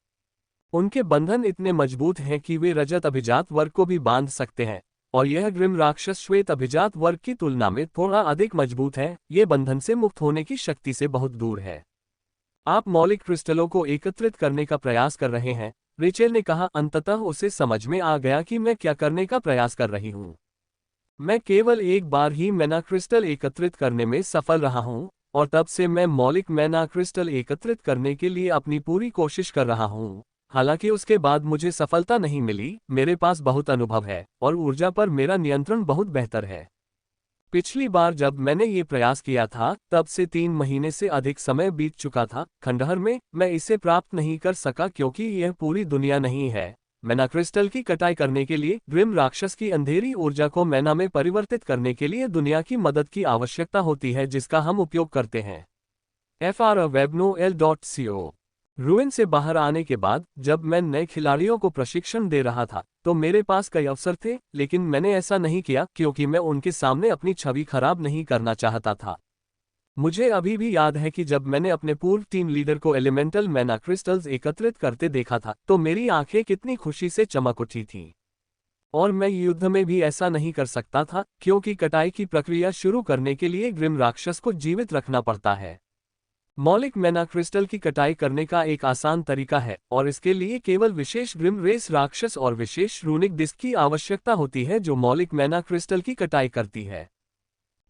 उनके बंधन इतने मजबूत हैं कि वे रजत अभिजात वर्ग को भी बांध सकते हैं, और यह ग्रिम राक्षस श्वेत अभिजात वर्ग की तुलना में थोड़ा अधिक मजबूत है। ये बंधन से मुक्त होने की शक्ति से बहुत दूर है। आप मौलिक क्रिस्टलों को एकत्रित करने का प्रयास कर रहे हैं, रेचल ने कहा। अंततः उसे समझ में आ गया कि मैं क्या करने का प्रयास कर रही हूँ। मैं केवल एक बार ही मैना क्रिस्टल एकत्रित करने में सफल रहा हूँ, और तब से मैं मौलिक मैना क्रिस्टल एकत्रित करने के लिए अपनी पूरी कोशिश कर रहा हूँ। हालांकि उसके बाद मुझे सफलता नहीं मिली, मेरे पास बहुत अनुभव है और ऊर्जा पर मेरा नियंत्रण बहुत बेहतर है। पिछली बार जब मैंने ये प्रयास किया था तब से 3 महीने से अधिक समय बीत चुका था। खंडहर में मैं इसे प्राप्त नहीं कर सका क्योंकि यह पूरी दुनिया नहीं है। मैना क्रिस्टल की कटाई करने के लिए ग्रिम राक्षस की अंधेरी ऊर्जा को मैना में परिवर्तित करने के लिए दुनिया की मदद की आवश्यकता होती है जिसका हम उपयोग करते हैं। FRWebNoel.co। रूइन से बाहर आने के बाद जब मैं नए खिलाड़ियों को प्रशिक्षण दे रहा था तो मेरे पास कई अवसर थे, लेकिन मैंने ऐसा नहीं किया क्योंकि मैं उनके सामने अपनी छवि खराब नहीं करना चाहता था। मुझे अभी भी याद है कि जब मैंने अपने पूर्व टीम लीडर को एलिमेंटल मैना क्रिस्टल्स एकत्रित करते देखा था तो मेरी आंखें कितनी खुशी से चमक उठी थीं। और मैं युद्ध में भी ऐसा नहीं कर सकता था क्योंकि कटाई की प्रक्रिया शुरू करने के लिए ग्रिम राक्षस को जीवित रखना पड़ता है। मौलिक मैना क्रिस्टल की कटाई करने का एक आसान तरीका है और इसके लिए केवल विशेष ग्रिम रेस राक्षस और विशेष रूनिक डिस्क की आवश्यकता होती है जो मौलिक मैना क्रिस्टल की कटाई करती है।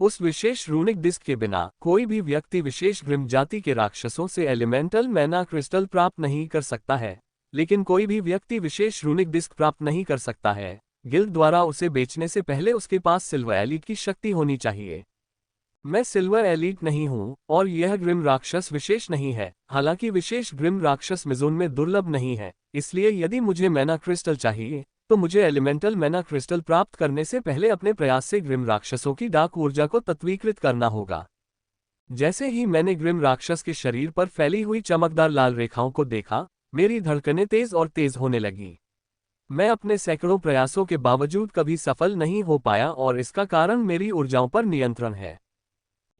उस विशेष रूनिक डिस्क के बिना कोई भी व्यक्ति विशेष ग्रिम जाति के राक्षसों से एलिमेंटल मैना क्रिस्टल प्राप्त नहीं कर सकता है, लेकिन कोई भी व्यक्ति विशेष रूनिक डिस्क प्राप्त नहीं कर सकता है। गिल्ड द्वारा उसे बेचने से पहले उसके पास सिल्वर एलीट की शक्ति होनी चाहिए। मैं सिल्वर एलीट नहीं हूं और यह ग्रिम राक्षस विशेष नहीं है। हालांकि विशेष ग्रिम राक्षस मिज़ोन में दुर्लभ नहीं है, इसलिए यदि मुझे मैना क्रिस्टल चाहिए तो मुझे एलिमेंटल मैना क्रिस्टल प्राप्त करने से पहले अपने प्रयास से ग्रिम राक्षसों की डार्क ऊर्जा को तत्वीकृत करना होगा। जैसे ही मैंने ग्रिम राक्षस के शरीर पर फैली हुई चमकदार लाल रेखाओं को देखा, मेरी धड़कनें तेज और तेज होने लगी। मैं अपने सैकड़ों प्रयासों के बावजूद कभी सफल नहीं हो पाया और इसका कारण मेरी ऊर्जाओं पर नियंत्रण है।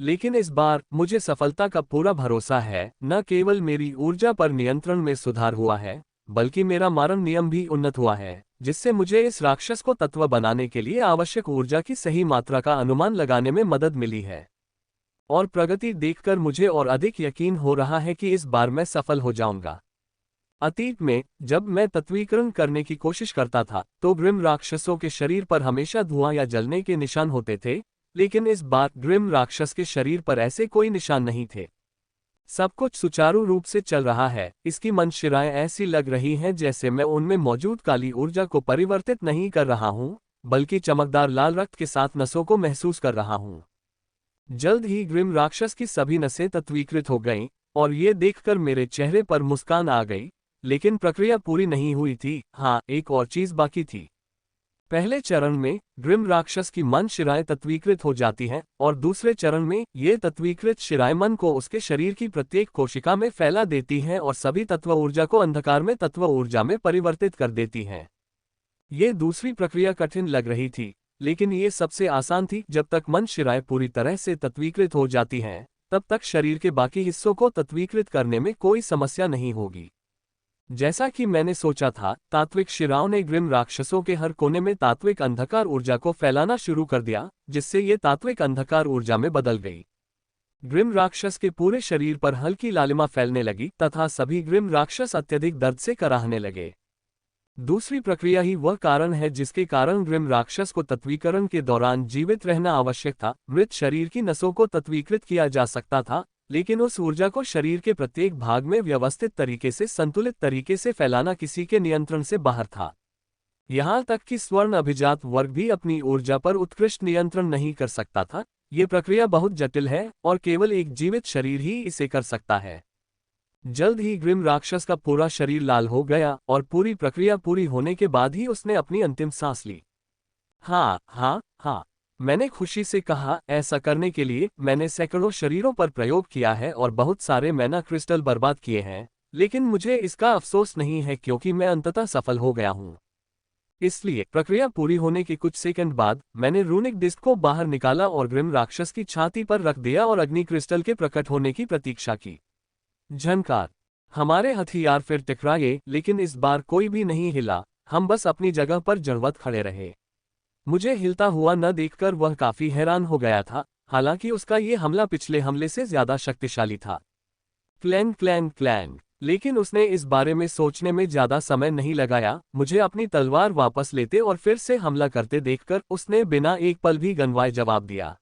लेकिन इस बार मुझे सफलता का पूरा भरोसा है। न केवल मेरी ऊर्जा पर नियंत्रण में सुधार हुआ है, बल्कि मेरा मारण नियम भी उन्नत हुआ है, जिससे मुझे इस राक्षस को तत्व बनाने के लिए आवश्यक ऊर्जा की सही मात्रा का अनुमान लगाने में मदद मिली है। और प्रगति देखकर मुझे और अधिक यकीन हो रहा है कि इस बार मैं सफल हो जाऊंगा। अतीत में जब मैं तत्वीकरण करने की कोशिश करता था तो ग्रिम राक्षसों के शरीर पर हमेशा धुआं या जलने के निशान होते थे, लेकिन इस बार ग्रिम राक्षस के शरीर पर ऐसे कोई निशान नहीं थे। सब कुछ सुचारू रूप से चल रहा है। इसकी मंशिराएं ऐसी लग रही हैं जैसे मैं उनमें मौजूद काली ऊर्जा को परिवर्तित नहीं कर रहा हूं, बल्कि चमकदार लाल रक्त के साथ नसों को महसूस कर रहा हूं। जल्द ही ग्रिम राक्षस की सभी नसें तत्वीकृत हो गईं और ये देखकर मेरे चेहरे पर मुस्कान आ गई। लेकिन प्रक्रिया पूरी नहीं हुई थी। हाँ, एक और चीज बाकी थी। पहले चरण में ग्रिम राक्षस की मन शिराएं तत्वीकृत हो जाती हैं और दूसरे चरण में ये तत्वीकृत शिराएं मन को उसके शरीर की प्रत्येक कोशिका में फैला देती हैं और सभी तत्व ऊर्जा को अंधकार में तत्व ऊर्जा में परिवर्तित कर देती हैं। ये दूसरी प्रक्रिया कठिन लग रही थी, लेकिन ये सबसे आसान थी। जब तक मन शिराएं पूरी तरह से तत्वीकृत हो जाती हैं, तब तक शरीर के बाकी हिस्सों को तत्वीकृत करने में कोई समस्या नहीं होगी। जैसा कि मैंने सोचा था, तात्विक शिराओं ने ग्रिम राक्षसों के हर कोने में तात्विक अंधकार ऊर्जा को फैलाना शुरू कर दिया, जिससे ये तात्विक अंधकार ऊर्जा में बदल गई। ग्रिम राक्षस के पूरे शरीर पर हल्की लालिमा फैलने लगी तथा सभी ग्रिम राक्षस अत्यधिक दर्द से कराहने लगे। दूसरी प्रक्रिया ही वह कारण है जिसके कारण ग्रिम राक्षस को तत्वीकरण के दौरान जीवित रहना आवश्यक था। मृत शरीर की नसों को तत्वीकृत किया जा सकता था, लेकिन उस ऊर्जा को शरीर के प्रत्येक भाग में व्यवस्थित तरीके से संतुलित तरीके से फैलाना किसी के नियंत्रण से बाहर था। यहाँ तक कि स्वर्ण अभिजात वर्ग भी अपनी ऊर्जा पर उत्कृष्ट नियंत्रण नहीं कर सकता था। ये प्रक्रिया बहुत जटिल है और केवल एक जीवित शरीर ही इसे कर सकता है। जल्द ही ग्रिम राक्षस का पूरा शरीर लाल हो गया और पूरी प्रक्रिया पूरी होने के बाद ही उसने अपनी अंतिम सांस ली। हाँ हाँ हाँ, मैंने खुशी से कहा। ऐसा करने के लिए मैंने सैकड़ों शरीरों पर प्रयोग किया है और बहुत सारे मैना क्रिस्टल बर्बाद किए हैं, लेकिन मुझे इसका अफसोस नहीं है क्योंकि मैं अंततः सफल हो गया हूँ। इसलिए प्रक्रिया पूरी होने के कुछ सेकंड बाद मैंने रूनिक डिस्क को बाहर निकाला और ग्रिम राक्षस की छाती पर रख दिया और अग्नि क्रिस्टल के प्रकट होने की प्रतीक्षा की। झनकार। हमारे हथियार फिर टकराए, लेकिन इस बार कोई भी नहीं हिला। हम बस अपनी जगह पर जड़वत खड़े रहे। मुझे हिलता हुआ न देखकर वह काफी हैरान हो गया था, हालांकि उसका ये हमला पिछले हमले से ज्यादा शक्तिशाली था। Clang clang clang. लेकिन उसने इस बारे में सोचने में ज्यादा समय नहीं लगाया। मुझे अपनी तलवार वापस लेते और फिर से हमला करते देखकर उसने बिना एक पल भी गंवाए जवाब दिया।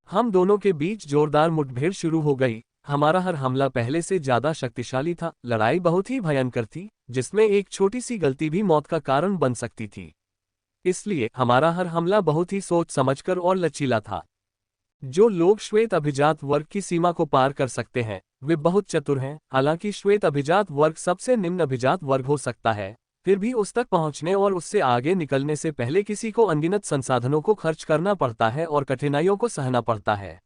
हम दोनों के बीच जोरदार मुठभेड़ शुरू हो गई। हमारा हर हमला पहले से ज्यादा शक्तिशाली था। लड़ाई बहुत ही भयंकर थी, जिसमें एक छोटी सी गलती भी मौत का कारण बन सकती थी। इसलिए हमारा हर हमला बहुत ही सोच समझकर और लचीला था। जो लोग श्वेत अभिजात वर्ग की सीमा को पार कर सकते हैं, वे बहुत चतुर हैं। हालांकि श्वेत अभिजात वर्ग सबसे निम्न अभिजात वर्ग हो सकता है, फिर भी उस तक पहुंचने और उससे आगे निकलने से पहले किसी को अनगिनत संसाधनों को खर्च करना पड़ता है और कठिनाइयों को सहना पड़ता है।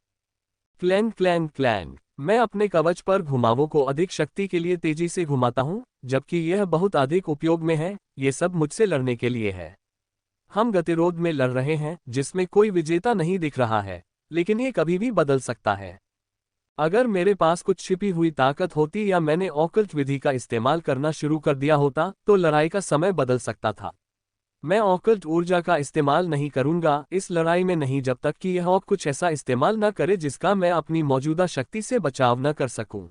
Clang clang clang. मैं अपने कवच पर घुमावों को अधिक शक्ति के लिए तेजी से घुमाता हूं, जबकि यह बहुत अधिक उपयोग में है। ये सब मुझसे लड़ने के लिए है। हम गतिरोध में लड़ रहे हैं, जिसमें कोई विजेता नहीं दिख रहा है, लेकिन ये कभी भी बदल सकता है। अगर मेरे पास कुछ छिपी हुई ताकत होती या मैंने ऑकल्ट विधि का इस्तेमाल करना शुरू कर दिया होता, तो लड़ाई का समय बदल सकता था। मैं ऑकल्ट ऊर्जा का इस्तेमाल नहीं करूंगा इस लड़ाई में, नहीं जब तक कि यह ऑक कुछ ऐसा इस्तेमाल न करे जिसका मैं अपनी मौजूदा शक्ति से बचाव न कर सकूं।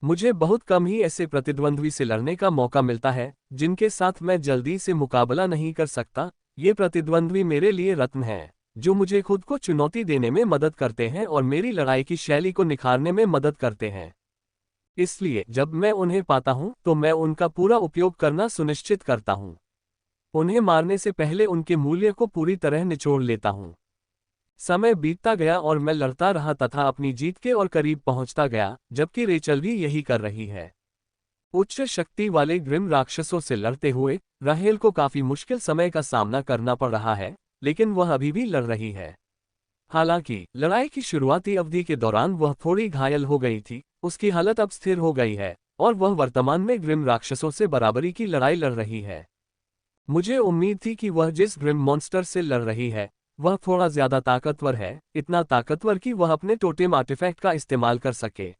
मुझे बहुत कम ही ऐसे प्रतिद्वंद्वी से लड़ने का मौका मिलता है जिनके साथ मैं जल्दी से मुकाबला नहीं कर सकता। ये प्रतिद्वंद्वी मेरे लिए रत्न हैं, जो मुझे खुद को चुनौती देने में मदद करते हैं और मेरी लड़ाई की शैली को निखारने में मदद करते हैं। इसलिए जब मैं उन्हें पाता हूं, तो मैं उनका पूरा उपयोग करना सुनिश्चित करता हूं। उन्हें मारने से पहले उनके मूल्य को पूरी तरह निचोड़ लेता हूं। समय बीतता गया और मैं लड़ता रहा तथा अपनी जीत के और करीब पहुंचता गया, जबकि रेचल भी यही कर रही है। उच्च शक्ति वाले ग्रिम राक्षसों से लड़ते हुए राहेल को काफी मुश्किल समय का सामना करना पड़ रहा है, लेकिन वह अभी भी लड़ रही है। हालांकि लड़ाई की शुरुआती अवधि के दौरान वह थोड़ी घायल हो गई थी, उसकी हालत अब स्थिर हो गई है और वह वर्तमान में ग्रिम राक्षसों से बराबरी की लड़ाई लड़ रही है। मुझे उम्मीद थी कि वह जिस ग्रिम मॉन्स्टर से लड़ रही है, वह थोड़ा ज्यादा ताकतवर है, इतना ताकतवर कि वह अपने टोटेम आर्टिफैक्ट का इस्तेमाल कर सके।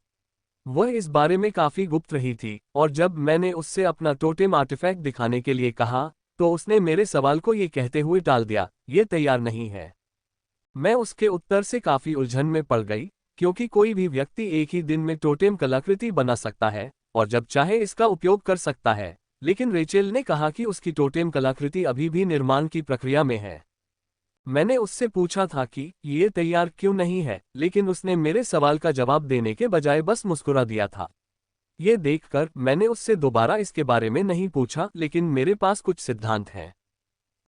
वह इस बारे में काफी गुप्त रही थी, और जब मैंने उससे अपना टोटेम आर्टिफैक्ट दिखाने के लिए कहा, तो उसने मेरे सवाल को ये कहते हुए टाल दिया, ये तैयार नहीं है। मैं उसके उत्तर से काफी उलझन में पड़ गई, क्योंकि कोई भी व्यक्ति एक ही दिन में टोटेम कलाकृति बना सकता है और जब चाहे इसका उपयोग कर सकता है, लेकिन रेचेल ने कहा कि उसकी टोटेम कलाकृति अभी भी निर्माण की प्रक्रिया में है। मैंने उससे पूछा था कि ये तैयार क्यों नहीं है, लेकिन उसने मेरे सवाल का जवाब देने के बजाय बस मुस्कुरा दिया था। ये देखकर मैंने उससे दोबारा इसके बारे में नहीं पूछा, लेकिन मेरे पास कुछ सिद्धांत हैं।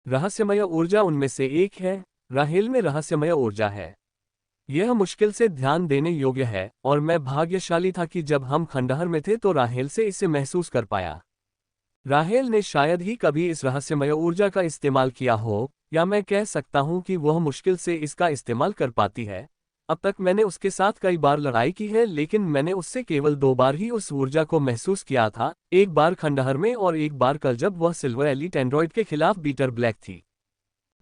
रहस्यमय ऊर्जा उनमें से एक है। राहेल में रहस्यमय ऊर्जा है। यह मुश्किल से ध्यान देने योग्य है, और मैं भाग्यशाली था कि जब हम खंडहर में थे तो राहेल से इसे महसूस कर पाया। राहेल ने शायद ही कभी इस रहस्यमय ऊर्जा का इस्तेमाल किया हो, या मैं कह सकता हूं कि वह मुश्किल से इसका इस्तेमाल कर पाती है। अब तक मैंने उसके साथ कई बार लड़ाई की है, लेकिन मैंने उससे केवल 2 बार ही उस ऊर्जा को महसूस किया था, एक बार खंडहर में और एक बार कल जब वह सिल्वर एलीट एंड्रॉइड के खिलाफ बीटर ब्लैक थी।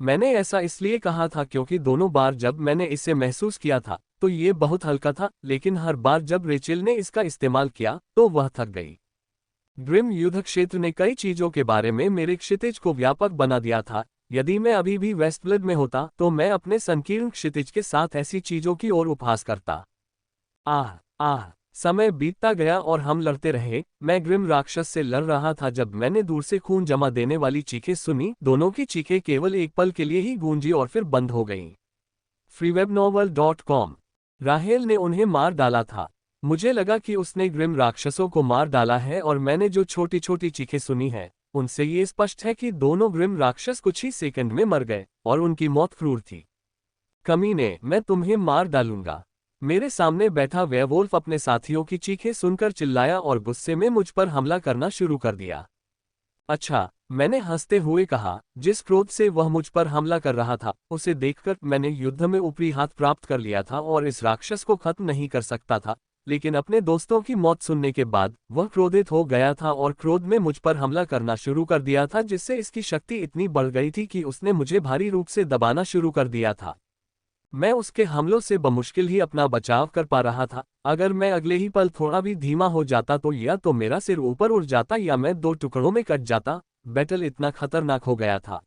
मैंने ऐसा इसलिए कहा था क्योंकि दोनों बार जब मैंने इसे महसूस किया था, तो ये बहुत हल्का था, लेकिन हर बार जब रेचेल ने इसका इस्तेमाल किया, तो वह थक गई। ग्रिम युद्ध क्षेत्र ने कई चीजों के बारे में मेरे क्षितिज को व्यापक बना दिया था। यदि मैं अभी भी वेस्टब्लड में होता, तो मैं अपने संकीर्ण क्षितिज के साथ ऐसी चीजों की ओर उपहास करता। आह, समय बीतता गया और हम लड़ते रहे। मैं ग्रिम राक्षस से लड़ रहा था जब मैंने दूर से खून जमा देने वाली चीखें सुनी। दोनों की चीखें केवल एक पल के लिए ही गूंजी और फिर बंद हो गईं। freewebnovel.com। राहेल ने उन्हें मार डाला था। मुझे लगा कि उसने ग्रिम राक्षसों को मार डाला है, और मैंने जो छोटी छोटी चीखें सुनी हैं, उनसे ये स्पष्ट है कि दोनों ग्रिम राक्षस कुछ ही सेकंड में मर गए, और उनकी मौत क्रूर थी। कमीने, मैं तुम्हें मार डालूंगा। मेरे सामने बैठा वेयरवुल्फ अपने साथियों की चीखें सुनकर चिल्लाया और गुस्से में मुझ पर हमला करना शुरू कर दिया। अच्छा, मैंने हंसते हुए कहा। जिस क्रोध से वह मुझ पर हमला कर रहा था, उसे देखकर मैंने युद्ध में ऊपरी हाथ प्राप्त कर लिया था और इस राक्षस को खत्म नहीं कर सकता था, लेकिन अपने दोस्तों की मौत सुनने के बाद वह क्रोधित हो गया था और क्रोध में मुझ पर हमला करना शुरू कर दिया था, जिससे इसकी शक्ति इतनी बढ़ गई थी कि उसने मुझे भारी रूप से दबाना शुरू कर दिया था। मैं उसके हमलों से बमुश्किल ही अपना बचाव कर पा रहा था। अगर मैं अगले ही पल थोड़ा भी धीमा हो जाता तो या तो मेरा सिर ऊपर उड़ जाता या मैं 2 टुकड़ों में कट जाता। बैटल इतना खतरनाक हो गया था।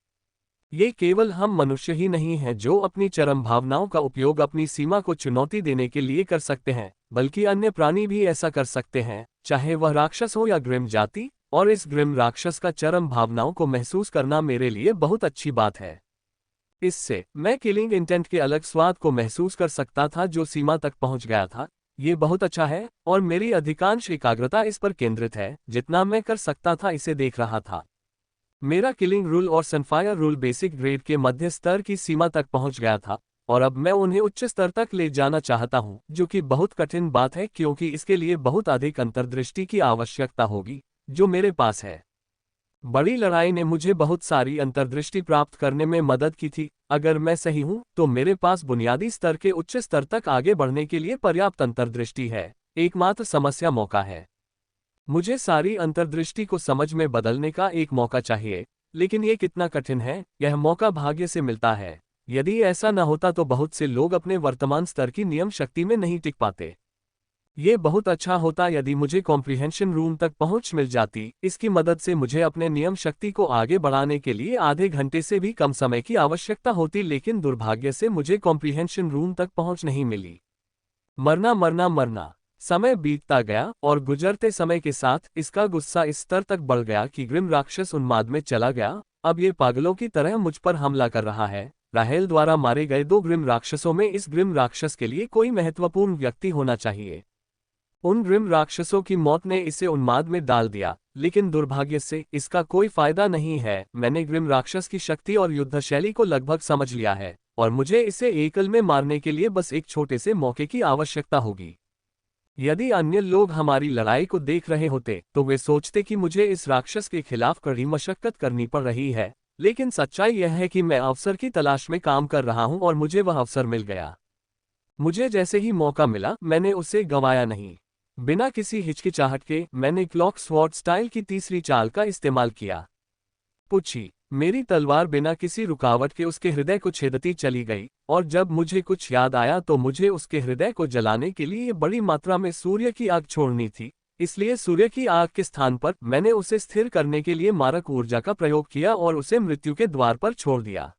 ये केवल हम मनुष्य ही नहीं हैं जो अपनी चरम भावनाओं का उपयोग अपनी सीमा को चुनौती देने के लिए कर सकते हैं, बल्कि अन्य प्राणी भी ऐसा कर सकते हैं, चाहे वह राक्षस हो या ग्रिम जाति। और इस ग्रिम राक्षस का चरम भावनाओं को महसूस करना मेरे लिए बहुत अच्छी बात है। इससे मैं किलिंग इंटेंट के अलग स्वाद को महसूस कर सकता था जो सीमा तक पहुंच गया था, ये बहुत अच्छा है, और मेरी अधिकांश एकाग्रता इस पर केंद्रित है, जितना मैं कर सकता था इसे देख रहा था। मेरा किलिंग रूल और सनफायर रूल बेसिक ग्रेड के मध्य स्तर की सीमा तक पहुंच गया था, और अब मैं उन्हें उच्च स्तर तक ले जाना चाहता हूं, जो कि बहुत कठिन बात है क्योंकि इसके लिए बहुत अधिक अंतर्दृष्टि की आवश्यकता होगी, जो मेरे पास है। बड़ी लड़ाई ने मुझे बहुत सारी अंतर्दृष्टि प्राप्त करने में मदद की थी। अगर मैं सही हूं, तो मेरे पास बुनियादी स्तर के उच्च स्तर तक आगे बढ़ने के लिए पर्याप्त अंतर्दृष्टि है। एकमात्र समस्या मौका है। मुझे सारी अंतर्दृष्टि को समझ में बदलने का एक मौका चाहिए, लेकिन ये कितना कठिन है। यह मौका भाग्य से मिलता है। यदि ऐसा न होता तो बहुत से लोग अपने वर्तमान स्तर की नियम शक्ति में नहीं टिक पाते। ये बहुत अच्छा होता यदि मुझे कॉम्प्रिहेंशन रूम तक पहुंच मिल जाती। इसकी मदद से मुझे अपने नियम शक्ति को आगे बढ़ाने के लिए आधे घंटे से भी कम समय की आवश्यकता होती, लेकिन दुर्भाग्य से मुझे कॉम्प्रिहेंशन रूम तक पहुंच नहीं मिली। मरना मरना मरना। समय बीतता गया, और गुजरते समय के साथ इसका गुस्सा इस स्तर तक बढ़ गया कि ग्रिम राक्षस उन्माद में चला गया। अब ये पागलों की तरह मुझ पर हमला कर रहा है। राहेल द्वारा मारे गए 2 ग्रिम राक्षसों में इस ग्रिम राक्षस के लिए कोई महत्वपूर्ण व्यक्ति होना चाहिए। उन ग्रिम राक्षसों की मौत ने इसे उन्माद में डाल दिया, लेकिन दुर्भाग्य से इसका कोई फायदा नहीं है। मैंने ग्रिम राक्षस की शक्ति और युद्ध शैली को लगभग समझ लिया है, और मुझे इसे एकल में मारने के लिए बस एक छोटे से मौके की आवश्यकता होगी। यदि अन्य लोग हमारी लड़ाई को देख रहे होते तो वे सोचते कि मुझे इस राक्षस के खिलाफ कड़ी मशक्कत करनी पड़ रही है, लेकिन सच्चाई यह है कि मैं अवसर की तलाश में काम कर रहा हूं और मुझे वह अवसर मिल गया। मुझे जैसे ही मौका मिला मैंने उसे गंवाया नहीं। बिना किसी हिचकिचाहट के मैंने क्लॉक स्वॉर्ड स्टाइल की तीसरी चाल का इस्तेमाल किया। पूछी, मेरी तलवार बिना किसी रुकावट के उसके हृदय को छेदती चली गई, और जब मुझे कुछ याद आया तो मुझे उसके हृदय को जलाने के लिए बड़ी मात्रा में सूर्य की आग छोड़नी थी। इसलिए सूर्य की आग के स्थान पर मैंने उसे स्थिर करने के लिए मारक ऊर्जा का प्रयोग किया और उसे मृत्यु के द्वार पर छोड़ दिया।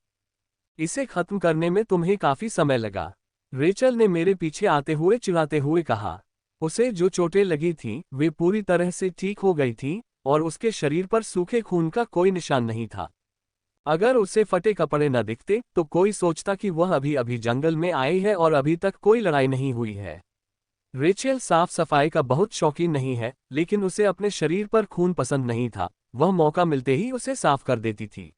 इसे खत्म करने में तुम्हें काफी समय लगा, रेचल ने मेरे पीछे आते हुए चिढ़ाते हुए कहा। उसे जो चोटें लगी थीं, वे पूरी तरह से ठीक हो गई थीं, और उसके शरीर पर सूखे खून का कोई निशान नहीं था। अगर उसे फटे कपड़े न दिखते तो कोई सोचता कि वह अभी अभी जंगल में आई है और अभी तक कोई लड़ाई नहीं हुई है। रेचल साफ सफाई का बहुत शौकीन नहीं है, लेकिन उसे अपने शरीर पर खून पसंद नहीं था। वह मौका मिलते ही उसे साफ कर देती थी।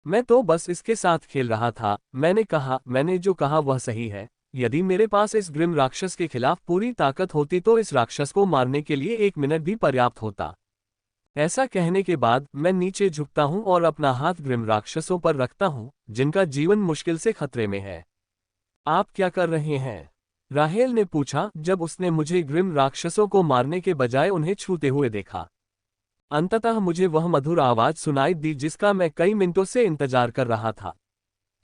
मैं तो बस इसके साथ खेल रहा था। मैंने कहा, मैंने जो कहा वह सही है। यदि मेरे पास इस ग्रिम राक्षस के खिलाफ पूरी ताकत होती तो इस राक्षस को मारने के लिए 1 मिनट भी पर्याप्त होता। ऐसा कहने के बाद मैं नीचे झुकता हूं और अपना हाथ ग्रिम राक्षसों पर रखता हूं, जिनका जीवन मुश्किल से खतरे में है। आप क्या कर रहे हैं? राहेल ने पूछा जब उसने मुझे ग्रिम राक्षसों को मारने के बजाय उन्हें छूते हुए देखा। अंततः मुझे वह मधुर आवाज सुनाई दी जिसका मैं कई मिनटों से इंतजार कर रहा था।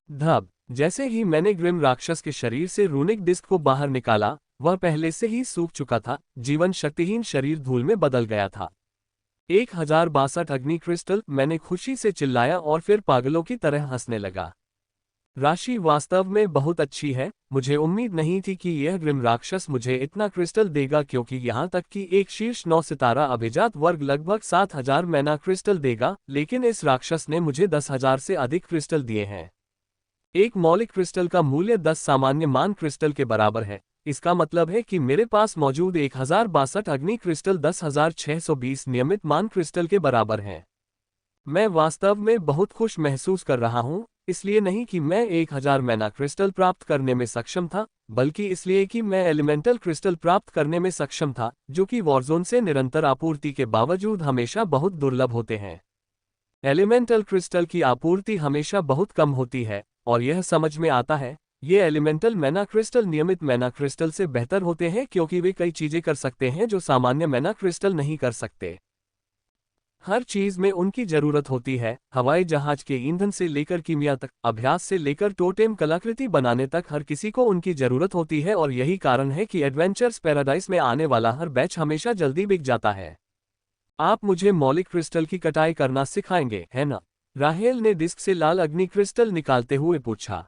धब। जैसे ही मैंने ग्रिम राक्षस के शरीर से रूनिक डिस्क को बाहर निकाला, वह पहले से ही सूख चुका था। जीवन शक्तिहीन शरीर धूल में बदल गया था। 1062 अग्नि क्रिस्टल, मैंने खुशी से चिल्लाया और फिर पागलों की तरह हंसने लगा। राशि वास्तव में बहुत अच्छी है। मुझे उम्मीद नहीं थी कि यह ग्रिम राक्षस मुझे इतना क्रिस्टल देगा, क्योंकि यहाँ तक कि एक शीर्ष 9 सितारा अभिजात वर्ग लगभग 7000 मैना क्रिस्टल देगा, लेकिन इस राक्षस ने मुझे 10,000 से अधिक क्रिस्टल दिए हैं। एक मौलिक क्रिस्टल का मूल्य 10 सामान्य मान क्रिस्टल के बराबर है। इसका मतलब है कि मेरे पास मौजूद 1062 अग्नि क्रिस्टल 10,620 नियमित मान क्रिस्टल के बराबर हैं। मैं वास्तव में बहुत खुश महसूस कर रहा हूं, इसलिए नहीं कि मैं 1000 मैना क्रिस्टल प्राप्त करने में सक्षम था, बल्कि इसलिए कि मैं एलिमेंटल क्रिस्टल प्राप्त करने में सक्षम था, जो कि वॉरजोन से निरंतर आपूर्ति के बावजूद हमेशा बहुत दुर्लभ होते हैं। एलिमेंटल क्रिस्टल की आपूर्ति हमेशा बहुत कम होती है, और यह समझ में आता है। ये एलिमेंटल मैना क्रिस्टल नियमित मैना क्रिस्टल से बेहतर होते हैं क्योंकि वे कई चीजें कर सकते हैं जो सामान्य मैना क्रिस्टल नहीं कर सकते। हर चीज में उनकी जरूरत होती है, हवाई जहाज के ईंधन से लेकर कीमिया तक, अभ्यास से लेकर टोटेम कलाकृति बनाने तक हर किसी को उनकी जरूरत होती है, और यही कारण है कि एडवेंचर्स पैराडाइज में आने वाला हर बैच हमेशा जल्दी बिक जाता है। आप मुझे मौलिक क्रिस्टल की कटाई करना सिखाएंगे, है ना? राहेल ने डिस्क से लाल अग्नि क्रिस्टल निकालते हुए पूछा।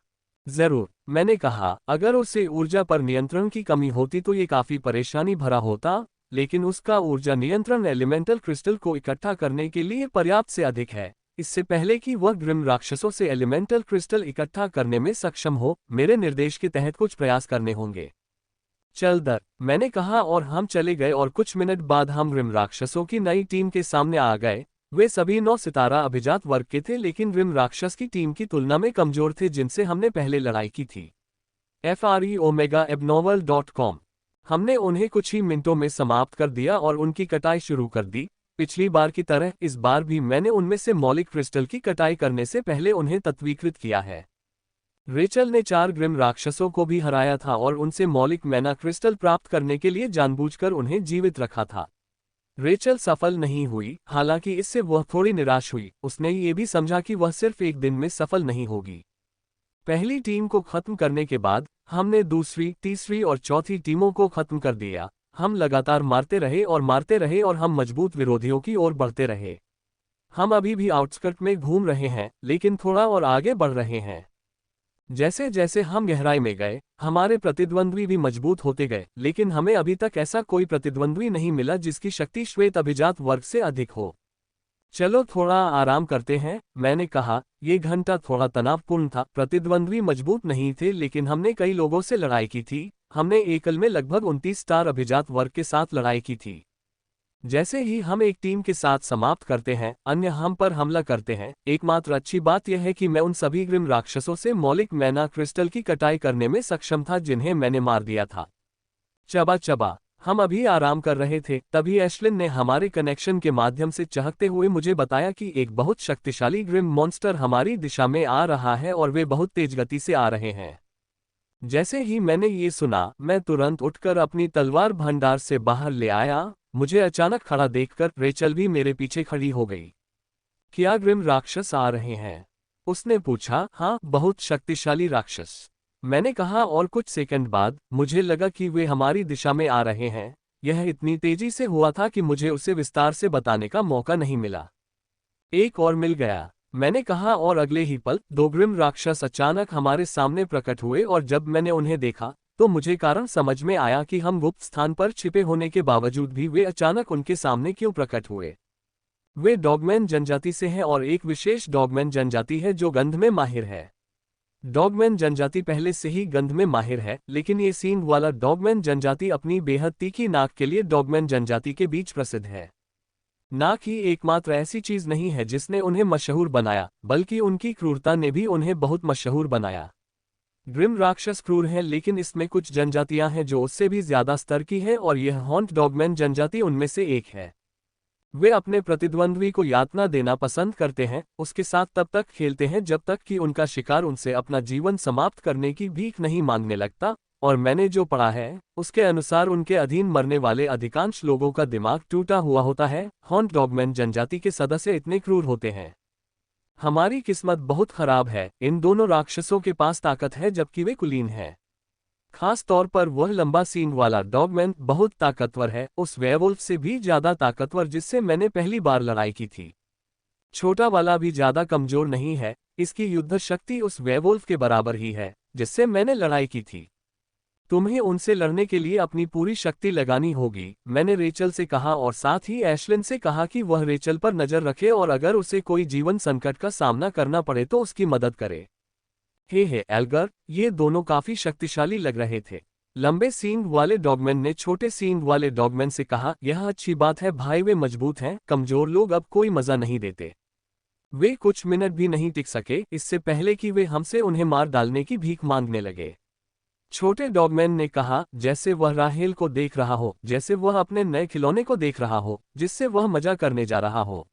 जरूर, मैंने कहा। अगर उसे ऊर्जा पर नियंत्रण की कमी होती तो ये काफी परेशानी भरा होता, लेकिन उसका ऊर्जा नियंत्रण एलिमेंटल क्रिस्टल को इकट्ठा करने के लिए पर्याप्त से अधिक है। इससे पहले कि वह ग्रिम राक्षसों से एलिमेंटल क्रिस्टल इकट्ठा करने में सक्षम हो, मेरे निर्देश के तहत कुछ प्रयास करने होंगे। चल दर, मैंने कहा और हम चले गए और कुछ मिनट बाद हम ग्रिम राक्षसों की नई टीम के सामने आ गए। वे सभी 9 सितारा अभिजात वर्ग के थे लेकिन ग्रिम राक्षस की टीम की तुलना में कमजोर थे जिनसे हमने पहले लड़ाई की थी। FREOMEGA abnormal.com। हमने उन्हें कुछ ही मिनटों में समाप्त कर दिया और उनकी कटाई शुरू कर दी। पिछली बार की तरह इस बार भी मैंने उनमें से मौलिक क्रिस्टल की कटाई करने से पहले उन्हें तत्वीकृत किया है। रेचल ने 4 ग्रिम राक्षसों को भी हराया था और उनसे मौलिक मैना क्रिस्टल प्राप्त करने के लिए जानबूझकर उन्हें जीवित रखा था। रेचल सफल नहीं हुई, हालांकि इससे वह थोड़ी निराश हुई। उसने ये भी समझा कि वह सिर्फ एक दिन में सफल नहीं होगी। पहली टीम को खत्म करने के बाद हमने दूसरी, तीसरी और चौथी टीमों को खत्म कर दिया। हम लगातार मारते रहे और हम मजबूत विरोधियों की ओर बढ़ते रहे। हम अभी भी आउटस्कर्ट में घूम रहे हैं लेकिन थोड़ा और आगे बढ़ रहे हैं। जैसे जैसे हम गहराई में गए, हमारे प्रतिद्वंद्वी भी मजबूत होते गए, लेकिन हमें अभी तक ऐसा कोई प्रतिद्वंद्वी नहीं मिला जिसकी शक्ति श्वेत अभिजात वर्ग से अधिक हो। चलो थोड़ा आराम करते हैं, मैंने कहा। ये घंटा थोड़ा तनावपूर्ण था। प्रतिद्वंद्वी मजबूत नहीं थे लेकिन हमने कई लोगों से लड़ाई की थी। हमने एकल में लगभग 29 स्टार अभिजात वर्ग के साथ लड़ाई की थी। जैसे ही हम एक टीम के साथ समाप्त करते हैं, अन्य हम पर हमला करते हैं। एकमात्र अच्छी बात यह है कि मैं उन सभी ग्रिम राक्षसों से मौलिक मैना क्रिस्टल की कटाई करने में सक्षम था जिन्हें मैंने मार दिया था। चबा चबा, हम अभी आराम कर रहे थे, तभी एशलिन ने हमारे कनेक्शन के माध्यम से चहकते हुए मुझे बताया कि एक बहुत शक्तिशाली ग्रिम मॉन्स्टर हमारी दिशा में आ रहा है और वे बहुत तेज गति से आ रहे हैं। जैसे ही मैंने ये सुना, मैं तुरंत उठकर अपनी तलवार भंडार से बाहर ले आया। मुझे अचानक खड़ा देखकर रेचल भी मेरे पीछे खड़ी हो गई। क्या ग्रिम राक्षस आ रहे हैं? उसने पूछा। हाँ, बहुत शक्तिशाली राक्षस, मैंने कहा और कुछ सेकंड बाद मुझे लगा कि वे हमारी दिशा में आ रहे हैं। यह इतनी तेजी से हुआ था कि मुझे उसे विस्तार से बताने का मौका नहीं मिला। एक और मिल गया, मैंने कहा और अगले ही पल 2 ग्रिम राक्षस अचानक हमारे सामने प्रकट हुए और जब मैंने उन्हें देखा तो मुझे कारण समझ में आया कि हम गुप्त स्थान पर छिपे होने के बावजूद भी वे अचानक उनके सामने क्यों प्रकट हुए। वे डॉगमैन जनजाति से हैं और एक विशेष डॉगमैन जनजाति है जो गंध में माहिर है। डॉगमैन जनजाति पहले से ही गंध में माहिर है, लेकिन ये सींग वाला डॉगमैन जनजाति अपनी बेहद तीखी नाक के लिए डॉगमैन जनजाति के बीच प्रसिद्ध है। नाक ही एकमात्र ऐसी चीज नहीं है जिसने उन्हें मशहूर बनाया, बल्कि उनकी क्रूरता ने भी उन्हें बहुत मशहूर बनाया। ग्रिम राक्षस क्रूर हैं लेकिन इसमें कुछ जनजातियां हैं जो उससे भी ज्यादा स्तर की हैं और यह हॉन्ट डॉगमैन जनजाति उनमें से एक है। वे अपने प्रतिद्वंद्वी को यातना देना पसंद करते हैं, उसके साथ तब तक खेलते हैं जब तक कि उनका शिकार उनसे अपना जीवन समाप्त करने की भीख नहीं मांगने लगता। और मैंने जो पढ़ा है उसके अनुसार उनके अधीन मरने वाले अधिकांश लोगों का दिमाग टूटा हुआ होता है। हॉन्ट डॉगमैन जनजाति के सदस्य इतने क्रूर होते हैं। हमारी किस्मत बहुत खराब है, इन दोनों राक्षसों के पास ताकत है जबकि वे कुलीन हैं। खास तौर पर वह लंबा सींग वाला डॉगमैन बहुत ताकतवर है, उस वेयरवुल्फ से भी ज्यादा ताकतवर जिससे मैंने पहली बार लड़ाई की थी। छोटा वाला भी ज्यादा कमजोर नहीं है, इसकी युद्ध शक्ति उस वेयरवुल्फ के बराबर ही है जिससे मैंने लड़ाई की थी। तुम्हें उनसे लड़ने के लिए अपनी पूरी शक्ति लगानी होगी, मैंने रेचल से कहा और साथ ही एशलिन से कहा कि वह रेचल पर नजर रखे और अगर उसे कोई जीवन संकट का सामना करना पड़े तो उसकी मदद करे। हे एल्गर, ये दोनों काफी शक्तिशाली लग रहे थे। लंबे सींग वाले डॉगमैन ने छोटे सींग वाले डॉगमैन से कहा, यह अच्छी बात है भाई, वे मजबूत हैं, कमजोर लोग अब कोई मजा नहीं देते। वे कुछ मिनट भी नहीं टिक सके इससे पहले कि वे हमसे उन्हें मार डालने की भीख मांगने लगे। छोटे डॉगमैन ने कहा, जैसे वह राहेल को देख रहा हो, जैसे वह अपने नए खिलौने को देख रहा हो जिससे वह मजा करने जा रहा हो।